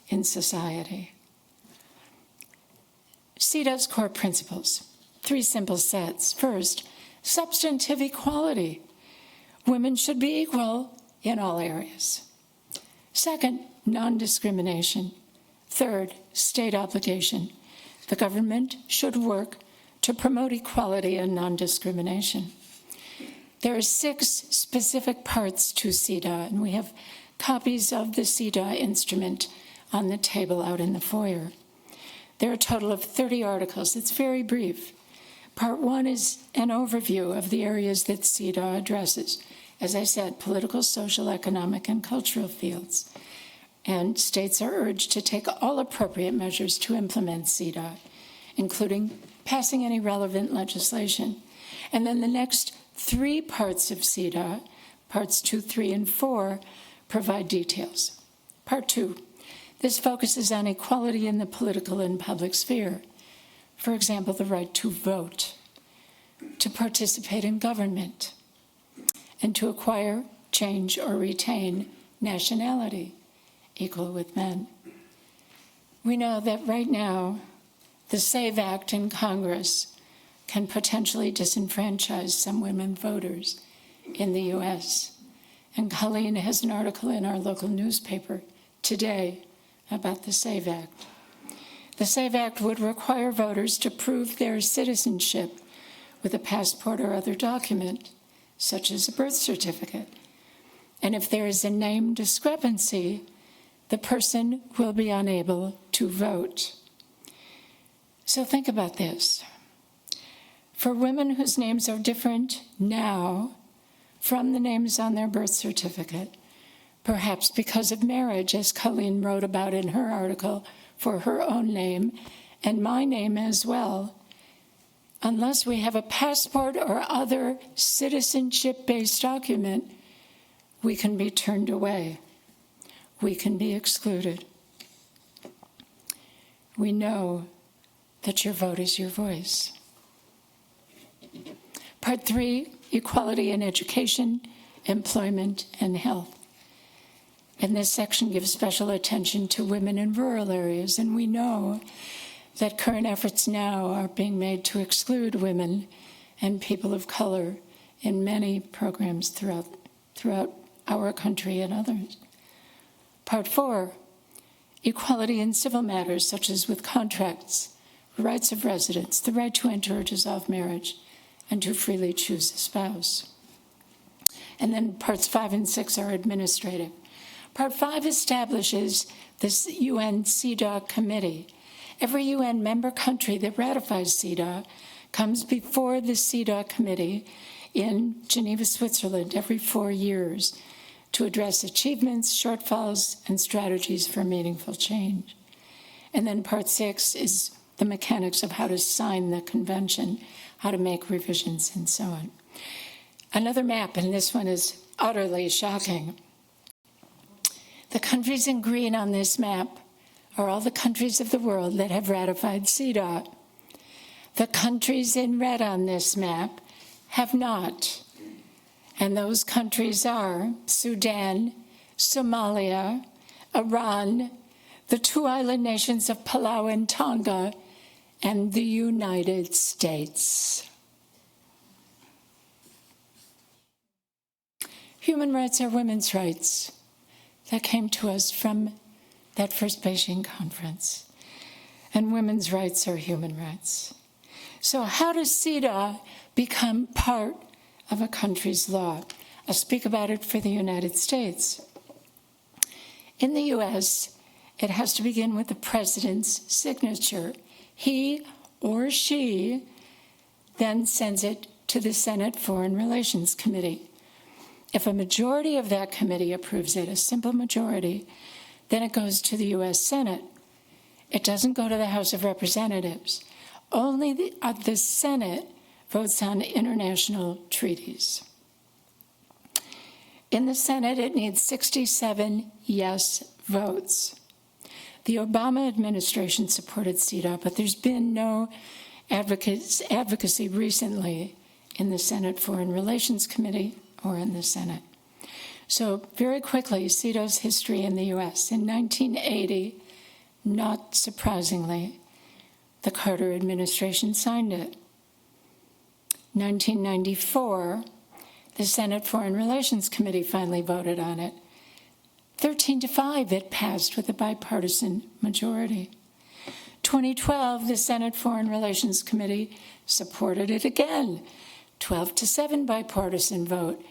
in society. CEDAW's core principles, 3 simple sets. First, substantive equality. Women should be equal in all areas. Second, non-discrimination. Third, state obligation. The government should work to promote equality and non-discrimination. There are 6 specific parts to CEDAW, and we have copies of the CEDAW instrument on the table out in the foyer. There are a total of 30 articles. It's very brief. Part 1 is an overview of the areas that CEDAW addresses. As I said, political, social, economic, and cultural fields. And states are urged to take all appropriate measures to implement CEDAW, including passing any relevant legislation. And then the next 3 parts of CEDAW, parts 2, 3, and 4, provide details. Part 2, this focuses on equality in the political and public sphere. For example, the right to vote, to participate in government, and to acquire, change, or retain nationality, equal with men. We know that right now, the SAVE Act in Congress can potentially disenfranchise some women voters in the U.S. And Colleen has an article in our local newspaper today about the SAVE Act. The SAVE Act would require voters to prove their citizenship with a passport or other document, such as a birth certificate. And if there is a name discrepancy, the person will be unable to vote. So think about this. For women whose names are different now from the names on their birth certificate, perhaps because of marriage, as Colleen wrote about in her article, for her own name and my name as well, unless we have a passport or other citizenship-based document, we can be turned away. We can be excluded. We know that your vote is your voice. Part 3, equality in education, employment, and health. And this section gives special attention to women in rural areas, and we know that current efforts now are being made to exclude women and people of color in many programs throughout our country and others. Part 4, equality in civil matters, such as with contracts, rights of residence, the right to enter or dissolve marriage, and to freely choose a spouse. And then parts 5 and 6 are administrative. Part 5 establishes this UN CEDAW committee. Every UN member country that ratifies CEDAW comes before the CEDAW committee in Geneva, Switzerland, every 4 years to address achievements, shortfalls, and strategies for meaningful change. And then part 6 is the mechanics of how to sign the convention, how to make revisions, and so on. Another map, and this one is utterly shocking. The countries in green on this map are all the countries of the world that have ratified CEDAW. The countries in red on this map have not. And those countries are Sudan, Somalia, Iran, the two island nations of Palau and Tonga, and the United States. Human rights are women's rights. That came to us from that first Beijing conference. And women's rights are human rights. So how does CEDAW become part of a country's law? I'll speak about it for the United States. In the US, it has to begin with the president's signature. He or she then sends it to the Senate Foreign Relations Committee. If a majority of that committee approves it, a simple majority, then it goes to the US Senate. It doesn't go to the House of Representatives. Only the Senate votes on international treaties. In the Senate, it needs 67 yes votes. The Obama administration supported CEDAW, but there's been no advocacy recently in the Senate Foreign Relations Committee or in the Senate. So very quickly, CEDAW's history in the US. In 1980, not surprisingly, the Carter administration signed it. 1994, the Senate Foreign Relations Committee finally voted on it. 13-5, it passed with a bipartisan majority. 2012, the Senate Foreign Relations Committee supported it again. 12-7 bipartisan vote.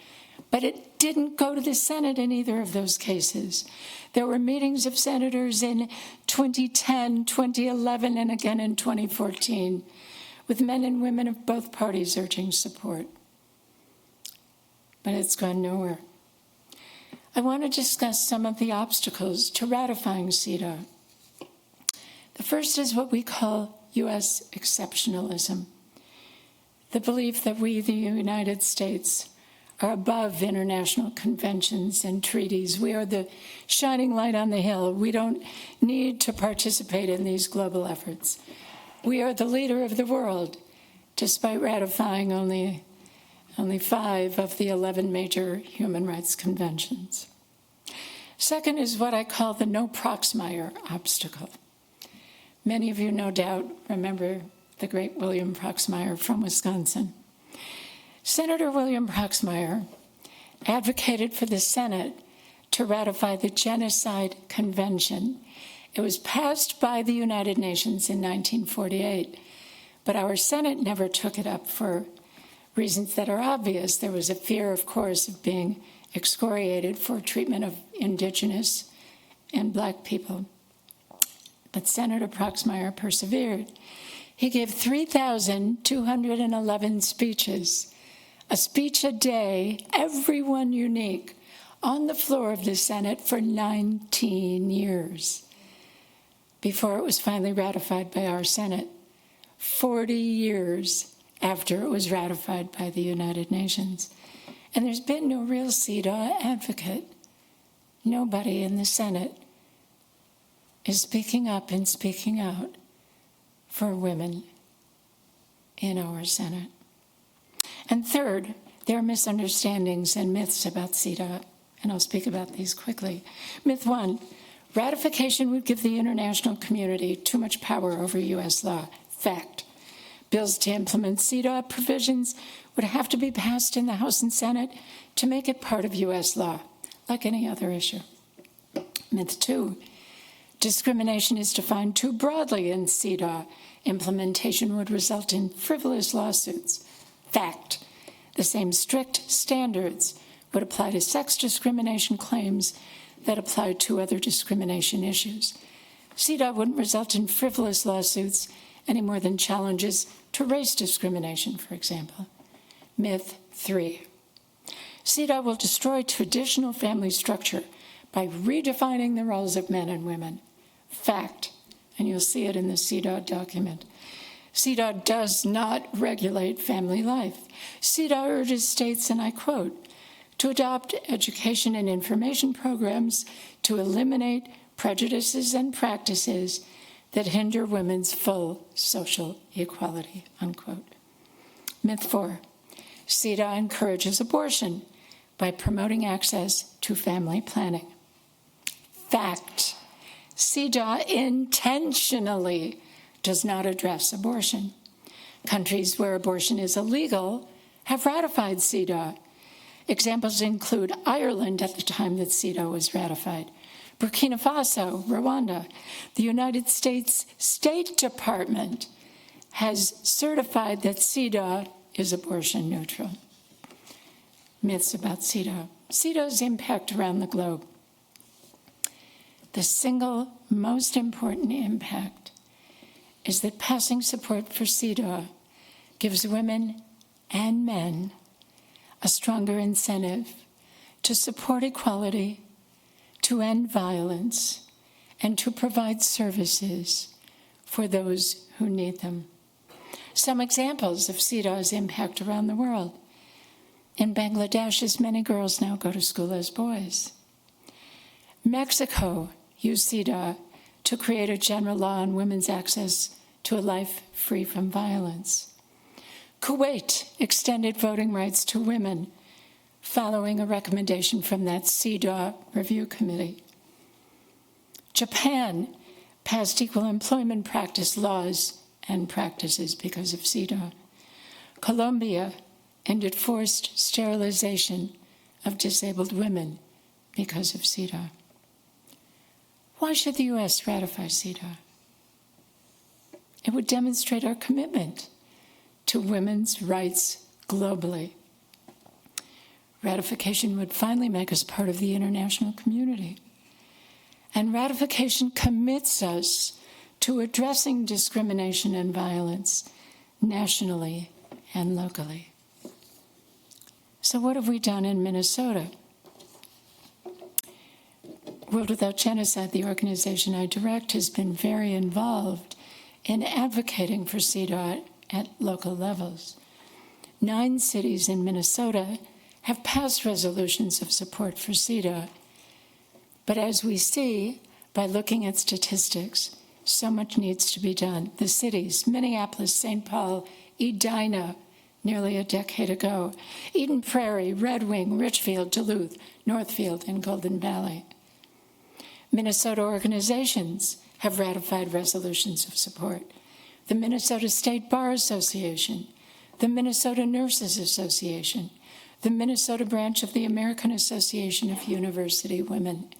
But it didn't go to the Senate in either of those cases. There were meetings of senators in 2010, 2011, and again in 2014, with men and women of both parties urging support. But it's gone nowhere. I want to discuss some of the obstacles to ratifying CEDAW. The first is what we call U.S. exceptionalism, the belief that we, the United States, are above international conventions and treaties. We are the shining light on the hill. We don't need to participate in these global efforts. We are the leader of the world, despite ratifying only 5 of the 11 major human rights conventions. Second is what I call the no Proxmire obstacle. Many of you, no doubt, remember the great William Proxmire from Wisconsin. Senator William Proxmire advocated for the Senate to ratify the Genocide Convention. It was passed by the United Nations in 1948, but our Senate never took it up for reasons that are obvious. There was a fear, of course, of being excoriated for treatment of indigenous and Black people. But Senator Proxmire persevered. He gave 3,211 speeches, a speech a day, every one unique, on the floor of the Senate for 19 years before it was finally ratified by our Senate, 40 years after it was ratified by the United Nations. And there's been no real CEDAW advocate. Nobody in the Senate is speaking up and speaking out for women in our Senate. And third, there are misunderstandings and myths about CEDAW, and I'll speak about these quickly. Myth 1, ratification would give the international community too much power over U.S. law. Fact. Bills to implement CEDAW provisions would have to be passed in the House and Senate to make it part of U.S. law, like any other issue. Myth 2, discrimination is defined too broadly in CEDAW. Implementation would result in frivolous lawsuits. Fact, the same strict standards would apply to sex discrimination claims that apply to other discrimination issues. CEDAW wouldn't result in frivolous lawsuits any more than challenges to race discrimination, for example. Myth 3, CEDAW will destroy traditional family structure by redefining the roles of men and women. Fact, and you'll see it in the CEDAW document. CEDAW does not regulate family life. CEDAW urges states, and I quote, to adopt education and information programs to eliminate prejudices and practices that hinder women's full social equality, unquote. Myth 4, CEDAW encourages abortion. by promoting access to family planning. Fact, CEDAW intentionally does not address abortion. Countries where abortion is illegal have ratified CEDAW. Examples include Ireland at the time that CEDAW was ratified, Burkina Faso, Rwanda. The United States State Department has certified that CEDAW is abortion neutral. Myths about CEDAW. CEDAW's impact around the globe. The single most important impact is that passing support for CEDAW gives women and men a stronger incentive to support equality, to end violence, and to provide services for those who need them. Some examples of CEDAW's impact around the world. In Bangladesh, as many girls now go to school as boys. Mexico used CEDAW to create a general law on women's access to a life free from violence. Kuwait extended voting rights to women following a recommendation from that CEDAW review committee. Japan passed equal employment practice laws and practices because of CEDAW. Colombia ended forced sterilization of disabled women because of CEDAW. Why should the U.S. ratify CEDAW? It would demonstrate our commitment to women's rights globally. Ratification would finally make us part of the international community. And ratification commits us to addressing discrimination and violence nationally and locally. So what have we done in Minnesota? World Without Genocide, the organization I direct, has been very involved in advocating for CEDAW at local levels. 9 cities in Minnesota have passed resolutions of support for CEDAW. But as we see by looking at statistics, so much needs to be done. The cities, Minneapolis, St. Paul, Edina, nearly a decade ago, Eden Prairie, Red Wing, Richfield, Duluth, Northfield, and Golden Valley. Minnesota organizations have ratified resolutions of support. The Minnesota State Bar Association, the Minnesota Nurses Association, the Minnesota branch of the American Association of University Women.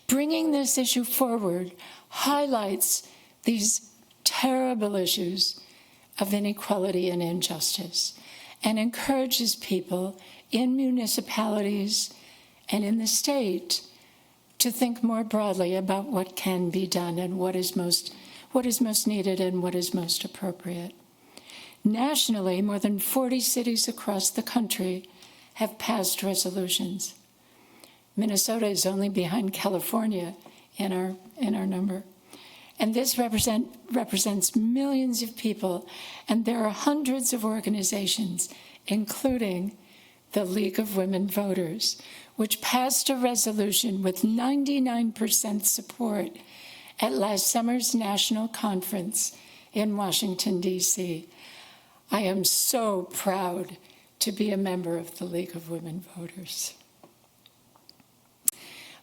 Bringing this issue forward highlights these terrible issues of inequality and injustice and encourages people in municipalities and in the state to think more broadly about what can be done and what is most needed and what is most appropriate. Nationally, more than 40 cities across the country have passed resolutions. Minnesota is only behind California in our number. And this represents millions of people, and there are hundreds of organizations, including the League of Women Voters, which passed a resolution with 99% support at last summer's national conference in Washington, D.C. I am so proud to be a member of the League of Women Voters.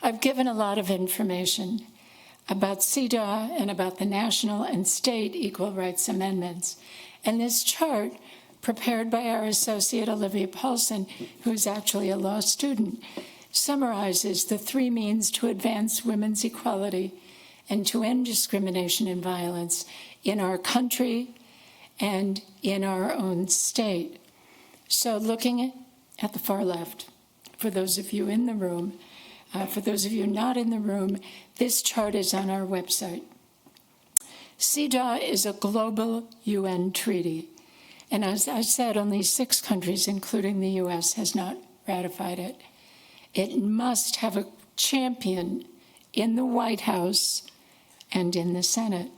I've given a lot of information about CEDAW and about the national and state equal rights amendments. And this chart, prepared by our associate Olivia Paulson, who is actually a law student, summarizes the 3 means to advance women's equality and to end discrimination and violence in our country and in our own state. So looking at the far left, for those of you in the room, for those of you not in the room, this chart is on our website. CEDAW is a global UN treaty. And as I said, only 6 countries, including the US, has not ratified it. It must have a champion in the White House and in the Senate.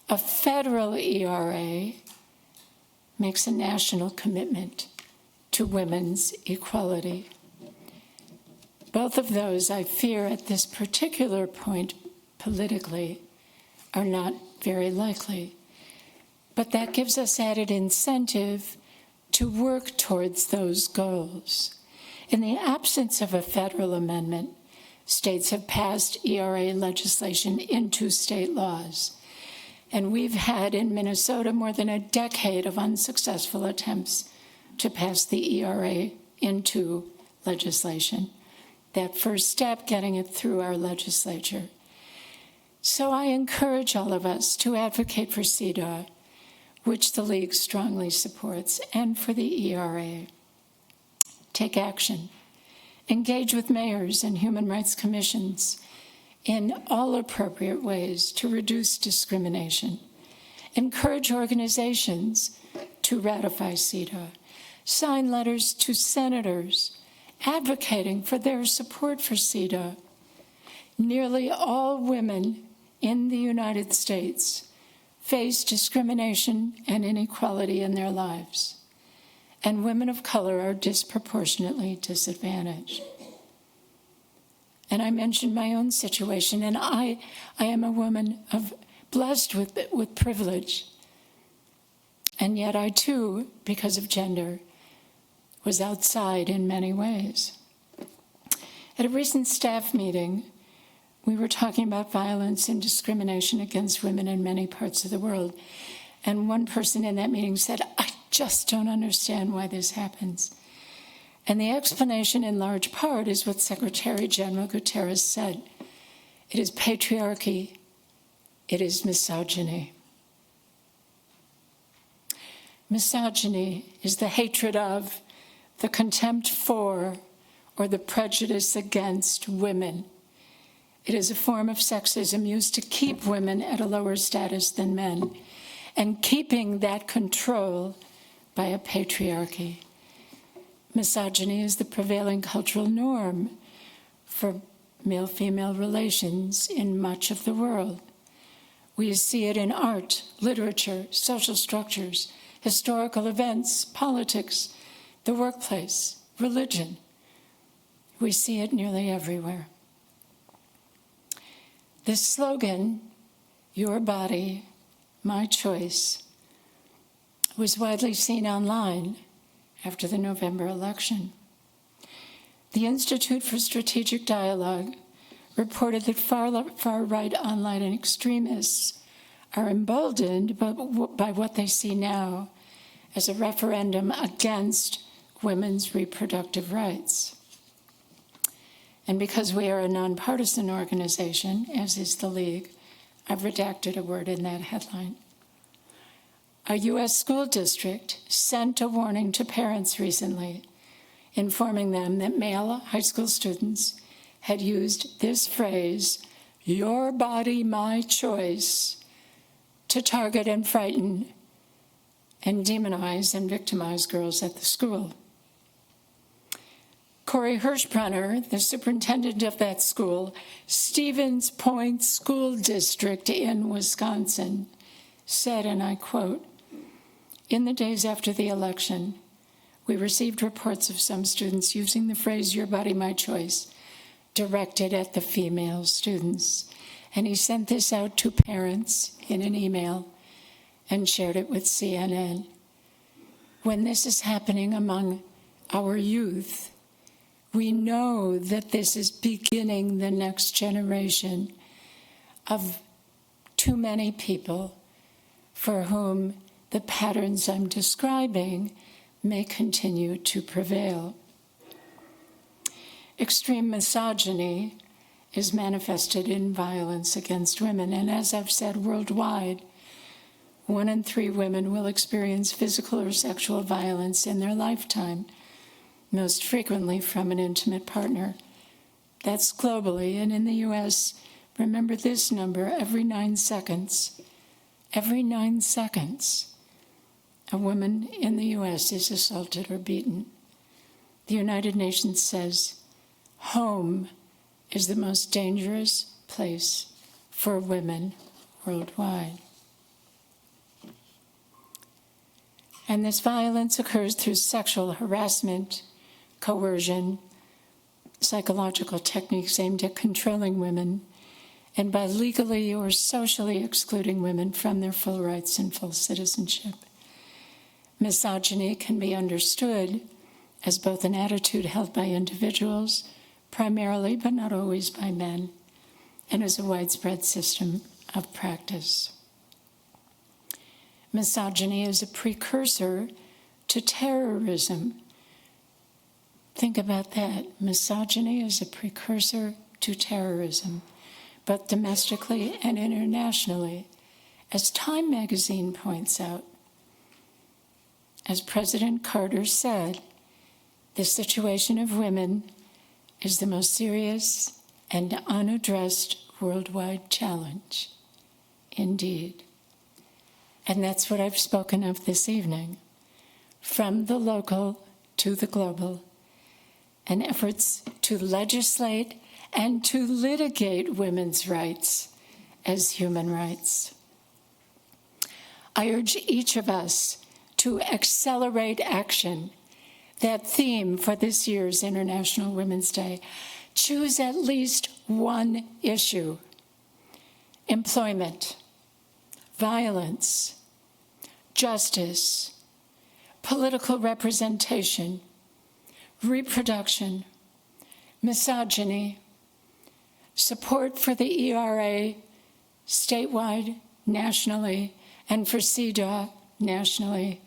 A federal ERA makes a national commitment to women's equality. Both of those, I fear, at this particular point politically, are not very likely. But that gives us added incentive to work towards those goals. In the absence of a federal amendment, states have passed ERA legislation into state laws. And we've had in Minnesota more than a decade of unsuccessful attempts to pass the ERA into legislation. That first step, getting it through our legislature. So I encourage all of us to advocate for CEDAW, which the League strongly supports, and for the ERA. Take action. Engage with mayors and human rights commissions in all appropriate ways to reduce discrimination. Encourage organizations to ratify CEDAW. Sign letters to senators advocating for their support for CEDAW. Nearly all women in the United States face discrimination and inequality in their lives, and women of color are disproportionately disadvantaged. And I mentioned my own situation, and I am a woman blessed with privilege. And yet I too, because of gender, was outside in many ways. At a recent staff meeting, we were talking about violence and discrimination against women in many parts of the world. And one person in that meeting said, "I just don't understand why this happens." And the explanation in large part is what Secretary General Guterres said. It is patriarchy, it is misogyny. Misogyny is the hatred of, the contempt for, or the prejudice against women. It is a form of sexism used to keep women at a lower status than men, and keeping that control by a patriarchy. Misogyny is the prevailing cultural norm for male-female relations in much of the world. We see it in art, literature, social structures, historical events, politics, the workplace, religion. We see it nearly everywhere. This slogan, "Your body, my choice," was widely seen online after the November election. The Institute for Strategic Dialogue reported that far-right online extremists are emboldened by what they see now as a referendum against women's reproductive rights. And because we are a nonpartisan organization, as is the League, I've redacted a word in that headline. A U.S. school district sent a warning to parents recently, informing them that male high school students had used this phrase, "Your body, my choice," to target and frighten and demonize and victimize girls at the school. Corey Hirschbrenner, the superintendent of that school, Stevens Point School District in Wisconsin, said, and I quote, "In the days after the election, we received reports of some students using the phrase, 'Your body, my choice,' directed at the female students." And he sent this out to parents in an email and shared it with CNN. When this is happening among our youth, we know that this is beginning the next generation of too many people for whom the patterns I'm describing may continue to prevail. Extreme misogyny is manifested in violence against women, and as I've said, worldwide, 1 in 3 women will experience physical or sexual violence in their lifetime, most frequently from an intimate partner. That's globally, and in the U.S., remember this number, every 9 seconds, a woman in the U.S. is assaulted or beaten. The United Nations says home is the most dangerous place for women worldwide. And this violence occurs through sexual harassment, coercion, psychological techniques aimed at controlling women, and by legally or socially excluding women from their full rights and full citizenship. Misogyny can be understood as both an attitude held by individuals, primarily but not always by men, and as a widespread system of practice. Misogyny is a precursor to terrorism. Think about that. Misogyny is a precursor to terrorism, both domestically and internationally, as Time magazine points out. As President Carter said, the situation of women is the most serious and unaddressed worldwide challenge. Indeed. And that's what I've spoken of this evening, from the local to the global, and efforts to legislate and to litigate women's rights as human rights. I urge each of us to accelerate action. That theme for this year's International Women's Day. Choose at least one issue: employment, violence, justice, political representation, reproduction, misogyny, support for the ERA statewide, nationally, and for CEDAW nationally,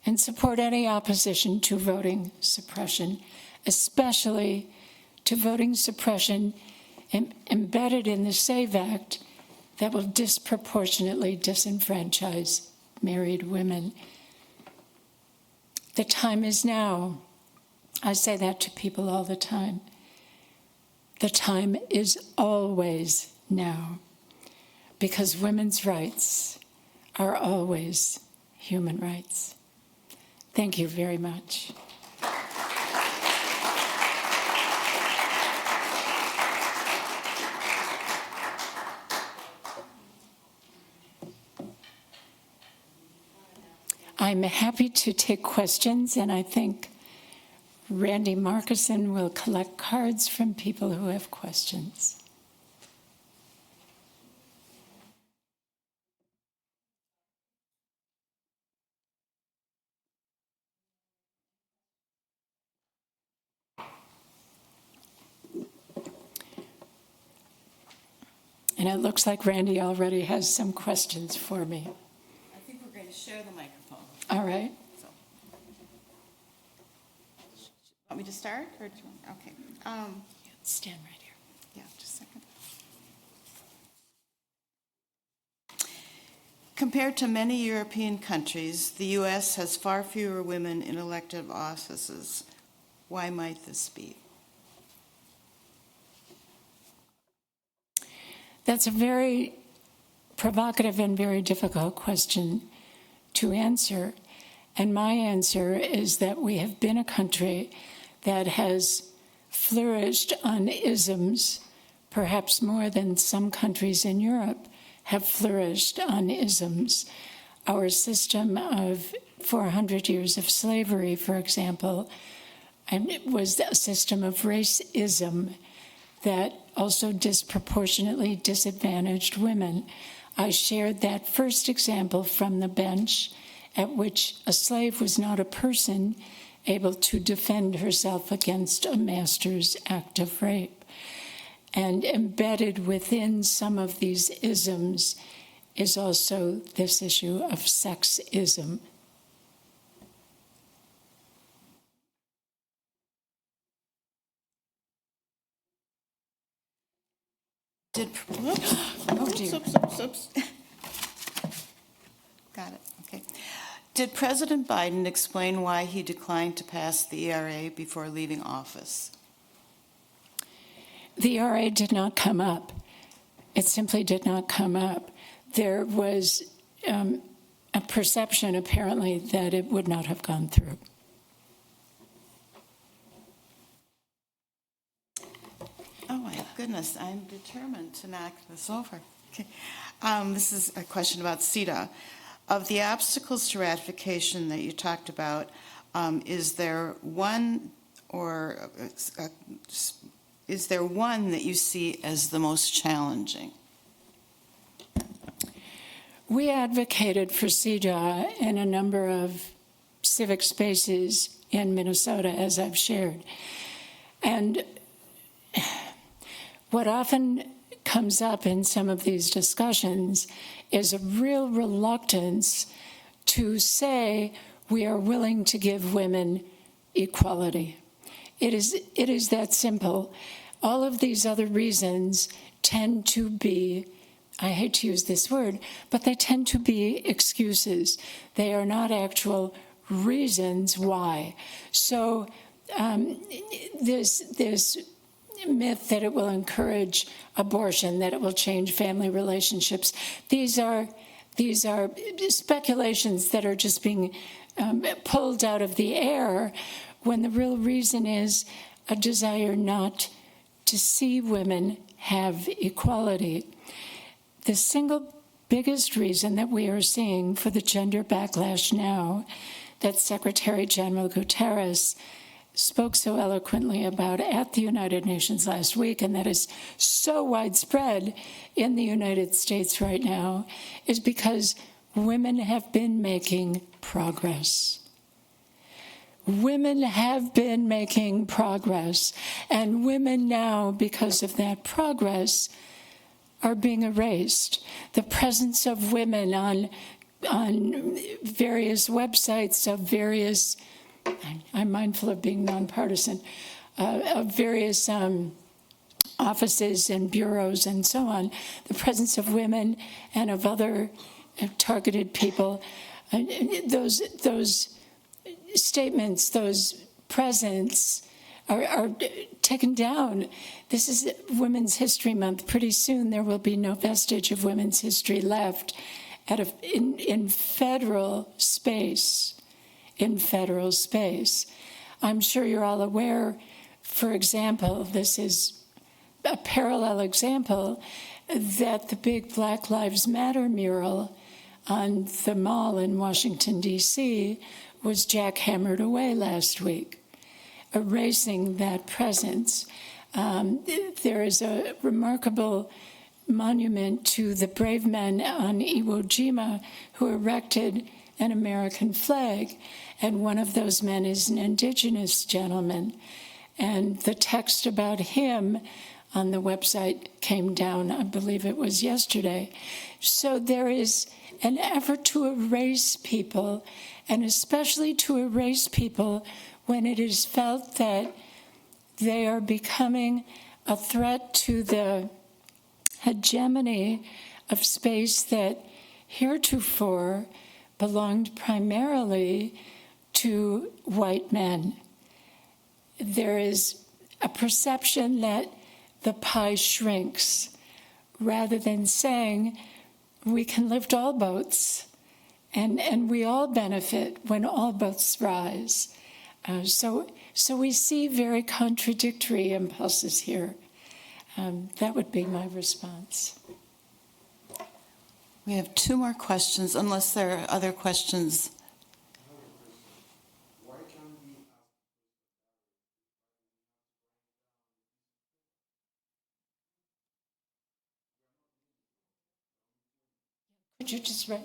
and support any opposition to voting suppression, especially to voting suppression embedded in the SAVE Act that will disproportionately disenfranchise married women. The time is now. I say that to people all the time. The time is always now, because women's rights are always human rights. Thank you very much. I'm happy to take questions, and I think Randy Markison will collect cards from people who have questions. And it looks like Randy already has some questions for me. I think we're going to share the microphone. All right. So. Want me to start? Or do you want, okay. Stand right here. Yeah, just a second. Compared to many European countries, the U.S. has far fewer women in elective offices. Why might this be? That's a very provocative and very difficult question to answer. And my answer is that we have been a country that has flourished on isms, perhaps more than some countries in Europe have flourished on isms. Our system of 400 years of slavery, for example, and it was a system of racism that also disproportionately disadvantaged women. I shared that first example from the bench, at which a slave was not a person able to defend herself against a master's act of rape. And embedded within some of these isms is also this issue of sexism. Oops. Got it, okay. Did President Biden explain why he declined to pass the ERA before leaving office? The ERA did not come up. It simply did not come up. There was a perception, apparently, that it would not have gone through. Oh, my goodness, I'm determined to knock this over. Okay. This is a question about CEDAW. Of the obstacles to ratification that you talked about, is there one that you see as the most challenging? We advocated for CEDAW in a number of civic spaces in Minnesota, as I've shared. And what often comes up in some of these discussions is a real reluctance to say we are willing to give women equality. It is that simple. All of these other reasons tend to be, I hate to use this word, but they tend to be excuses. They are not actual reasons why. So this myth that it will encourage abortion, that it will change family relationships, these are speculations that are just being pulled out of the air, when the real reason is a desire not to see women have equality. The single biggest reason that we are seeing for the gender backlash now, that Secretary General Guterres spoke so eloquently about at the United Nations last week, and that is so widespread in the United States right now, is because women have been making progress. Women have been making progress, and women now, because of that progress, are being erased. The presence of women on various websites of various, I'm mindful of being nonpartisan, of various offices and bureaus and so on, the presence of women and of other targeted people, those statements, those presents are taken down. This is Women's History Month. Pretty soon there will be no vestige of women's history left in federal space. In federal space. I'm sure you're all aware, for example, this is a parallel example, that the big Black Lives Matter mural on the mall in Washington, D.C., was jackhammered away last week, erasing that presence. There is a remarkable monument to the brave men on Iwo Jima who erected an American flag, and one of those men is an indigenous gentleman. And the text about him on the website came down, I believe it was yesterday. So there is an effort to erase people, and especially to erase people when it is felt that they are becoming a threat to the hegemony of space that heretofore belonged primarily to white men. There is a perception that the pie shrinks, rather than saying we can lift all boats and we all benefit when all boats rise. So we see very contradictory impulses here. That would be my response. We have two more questions, unless there are other questions. Could you just write?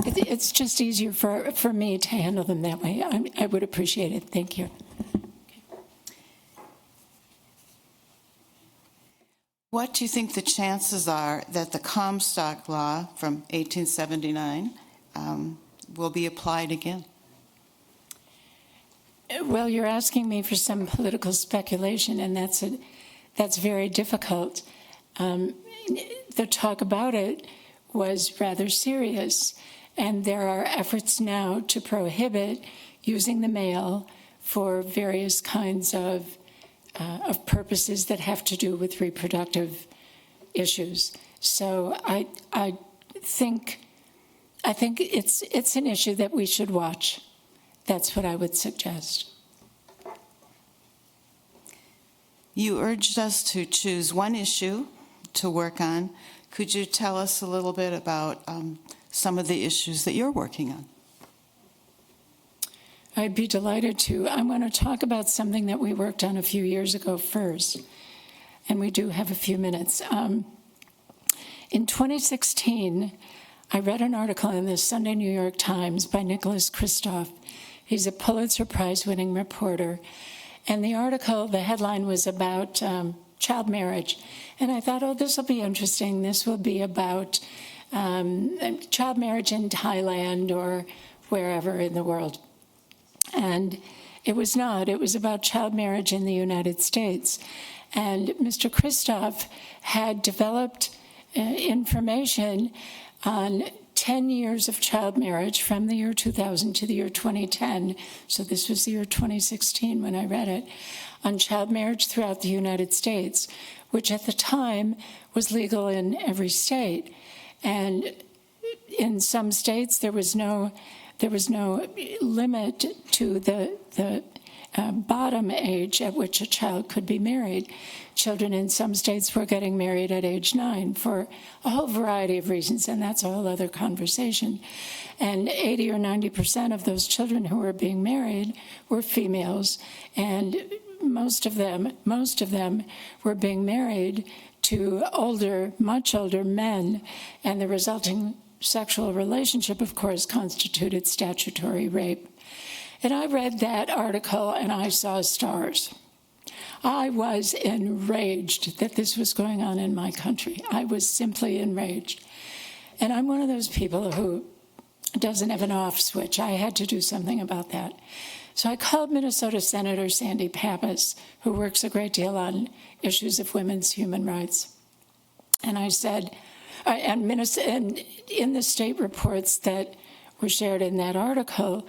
It's just easier for me to handle them that way. I would appreciate it. Thank you. What do you think the chances are that the Comstock Law from 1879 will be applied again? Well, you're asking me for some political speculation, and that's very difficult. The talk about it was rather serious, and there are efforts now to prohibit using the mail for various kinds of purposes that have to do with reproductive issues. So I think it's an issue that we should watch. That's what I would suggest. You urged us to choose one issue to work on. Could you tell us a little bit about some of the issues that you're working on? I'd be delighted to. I'm going to talk about something that we worked on a few years ago first, and we do have a few minutes. In 2016, I read an article in the Sunday New York Times by Nicholas Kristof. He's a Pulitzer Prize-winning reporter. And the article, the headline was about child marriage. And I thought, oh, this will be interesting. This will be about child marriage in Thailand or wherever in the world. And it was not. It was about child marriage in the United States. And Mr. Christoph had developed information on 10 years of child marriage from the year 2000 to the year 2010. So this was the year 2016 when I read it, on child marriage throughout the United States, which at the time was legal in every state. And in some states, there was no limit to the bottom age at which a child could be married. Children in some states were getting married at age 9 for a whole variety of reasons, and that's a whole other conversation. And 80 or 90% of those children who were being married were females, and most of them were being married to older, much older men, and the resulting sexual relationship, of course, constituted statutory rape. And I read that article and I saw stars. I was enraged that this was going on in my country. I was simply enraged. And I'm one of those people who doesn't have an off switch. I had to do something about that. So I called Minnesota Senator Sandy Pappas, who works a great deal on issues of women's human rights. And I said, and in the state reports that were shared in that article,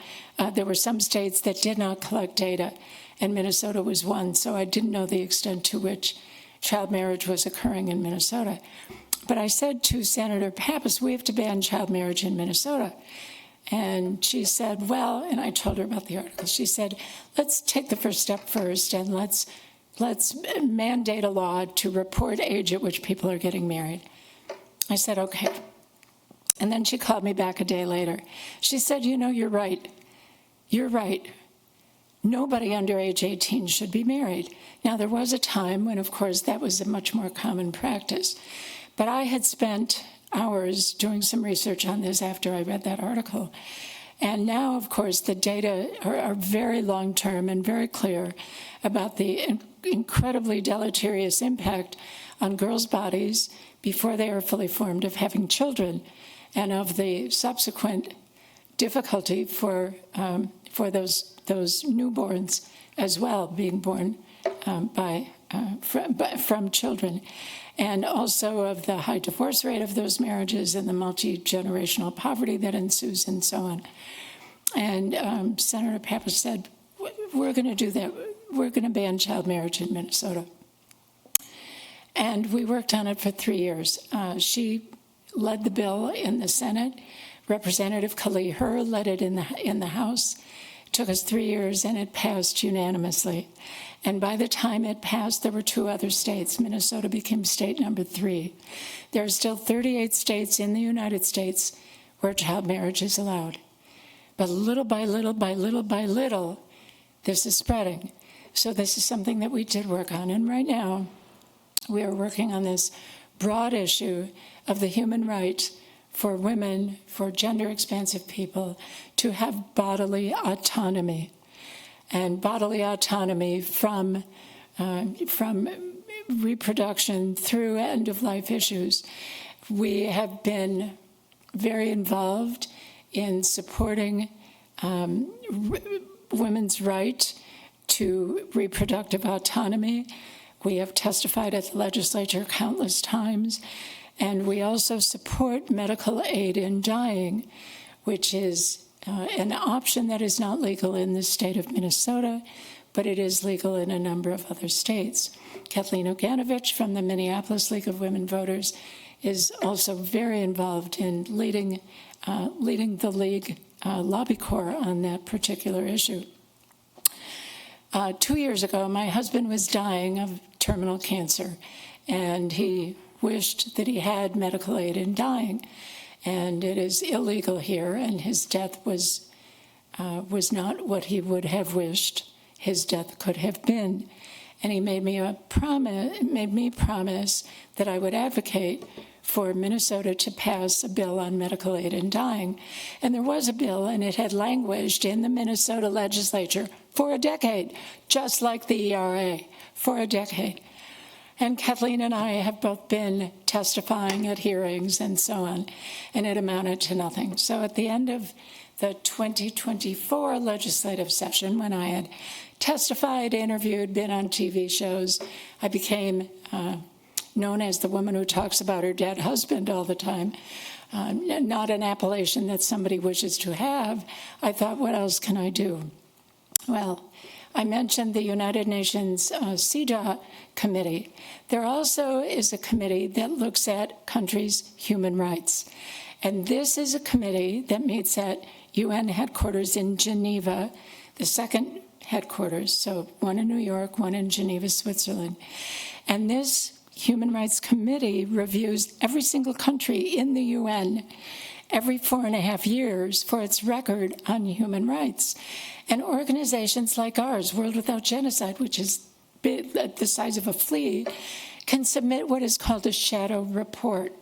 there were some states that did not collect data, and Minnesota was one, so I didn't know the extent to which child marriage was occurring in Minnesota. But I said to Senator Pappas, we have to ban child marriage in Minnesota. And she said, well, and I told her about the article. She said, let's take the first step first, and let's mandate a law to report age at which people are getting married. I said, okay. And then she called me back a day later. She said, you know, you're right. You're right. Nobody under age 18 should be married. Now, there was a time when, of course, that was a much more common practice. But I had spent hours doing some research on this after I read that article. And now, of course, the data are very long-term and very clear about the incredibly deleterious impact on girls' bodies before they are fully formed of having children, and of the subsequent difficulty for those newborns as well being born from children, and also of the high divorce rate of those marriages and the multi-generational poverty that ensues and so on. And Senator Pappas said, we're going to do that. We're going to ban child marriage in Minnesota. And we worked on it for 3 years. She led the bill in the Senate. Representative Kali Hur led it in the House. It took us 3 years, and it passed unanimously. And by the time it passed, there were 2 other states. Minnesota became state number 3. There are still 38 states in the United States where child marriage is allowed. But little by little by little by little, this is spreading. So this is something that we did work on. And right now, we are working on this broad issue of the human right for women, for gender-expansive people, to have bodily autonomy. And bodily autonomy from reproduction through end-of-life issues. We have been very involved in supporting women's right to reproductive autonomy. We have testified at the legislature countless times, and we also support medical aid in dying, which is an option that is not legal in the state of Minnesota, but it is legal in a number of other states. Kathleen Oganovich from the Minneapolis League of Women Voters is also very involved in leading the League lobby corps on that particular issue. 2 years ago, my husband was dying of terminal cancer, and he wished that he had medical aid in dying. And it is illegal here, and his death was not what he would have wished his death could have been. and he made me promise that I would advocate for Minnesota to pass a bill on medical aid in dying. And there was a bill, and it had languished in the Minnesota legislature for a decade, just like the ERA, for a decade. And Kathleen and I have both been testifying at hearings and so on, and it amounted to nothing. So at the end of the 2024 legislative session, when I had testified, interviewed, been on TV shows, I became known as the woman who talks about her dead husband all the time. Not an appellation that somebody wishes to have. I thought, what else can I do? Well, I mentioned the United Nations CEDAW committee. There also is a committee that looks at countries' human rights. And this is a committee that meets at UN headquarters in Geneva, the second headquarters, so one in New York, one in Geneva, Switzerland. And this Human Rights Committee reviews every single country in the UN every 4.5 years for its record on human rights. And organizations like ours, World Without Genocide, which is the size of a flea, can submit what is called a shadow report.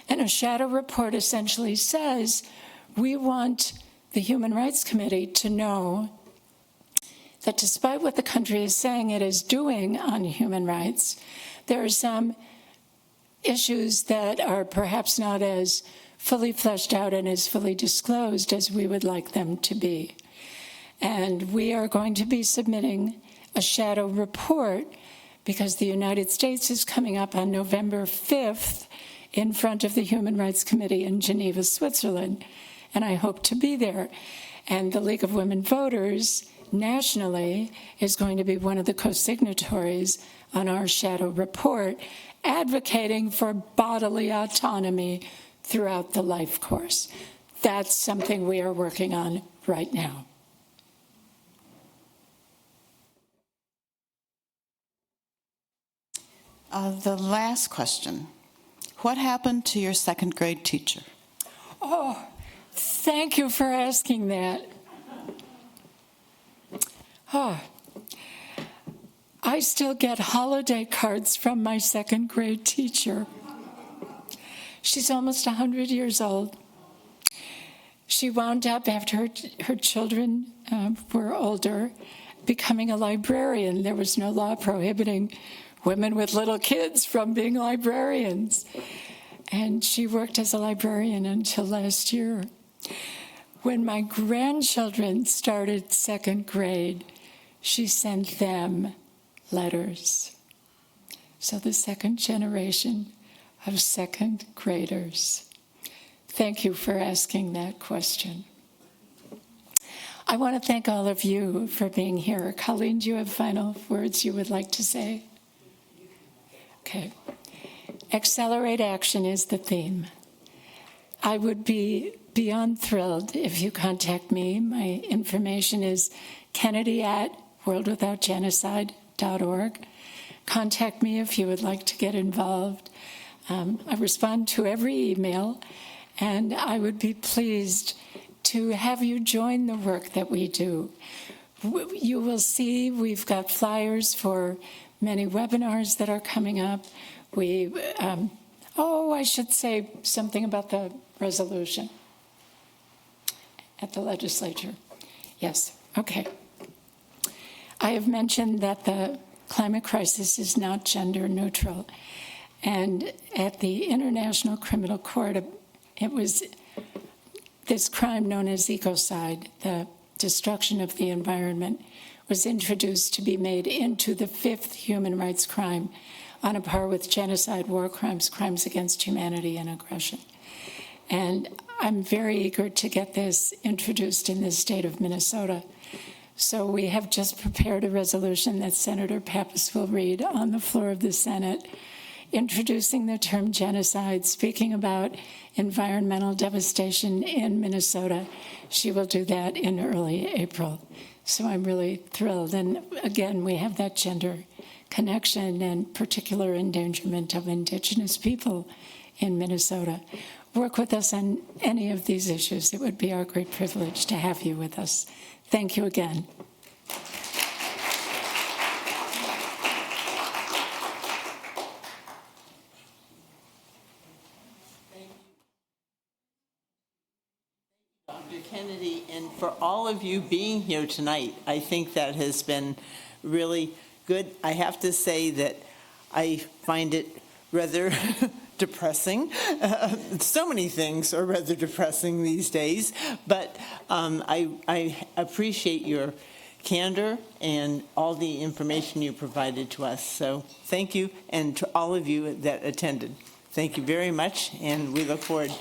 And a shadow report essentially says, we want the Human Rights Committee to know that despite what the country is saying it is doing on human rights, there are some issues that are perhaps not as fully fleshed out and as fully disclosed as we would like them to be. And we are going to be submitting a shadow report because the United States is coming up on November 5th in front of the Human Rights Committee in Geneva, Switzerland, and I hope to be there. And the League of Women Voters nationally is going to be one of the co-signatories on our shadow report, advocating for bodily autonomy throughout the life course. That's something we are working on right now. The last question. What happened to your second grade teacher? Oh, thank you for asking that. Oh, I still get holiday cards from my second grade teacher. She's almost 100 years old. She wound up, after her children were older, becoming a librarian. There was no law prohibiting women with little kids from being librarians. And she worked as a librarian until last year. When my grandchildren started second grade, she sent them letters. So the second generation of second graders. Thank you for asking that question. I want to thank all of you for being here. Colleen, do you have final words you would like to say? Okay. Accelerate action is the theme. I would be beyond thrilled if you contact me. My information is kennedy@worldwithoutgenocide.org. Contact me if you would like to get involved. I respond to every email, and I would be pleased to have you join the work that we do. You will see we've got flyers for many webinars that are coming up. I should say something about the resolution at the legislature. Yes, okay. I have mentioned that the climate crisis is not gender neutral. And at the International Criminal Court, it was this crime known as ecocide, the destruction of the environment, was introduced to be made into the 5th human rights crime on a par with genocide, war crimes, crimes against humanity, and aggression. And I'm very eager to get this introduced in the state of Minnesota. So we have just prepared a resolution that Senator Pappas will read on the floor of the Senate, introducing the term genocide, speaking about environmental devastation in Minnesota. She will do that in early April. So I'm really thrilled. And again, we have that gender connection and particular endangerment of Indigenous people in Minnesota. Work with us on any of these issues. It would be our great privilege to have you with us. Thank you again. Dr. Kennedy, and for all of you being here tonight. I think that has been really good. I have to say that I find it rather depressing. So many things are rather depressing these days, but I appreciate your candor and all the information you provided to us. So thank you, and to all of you that attended. Thank you very much, and we look forward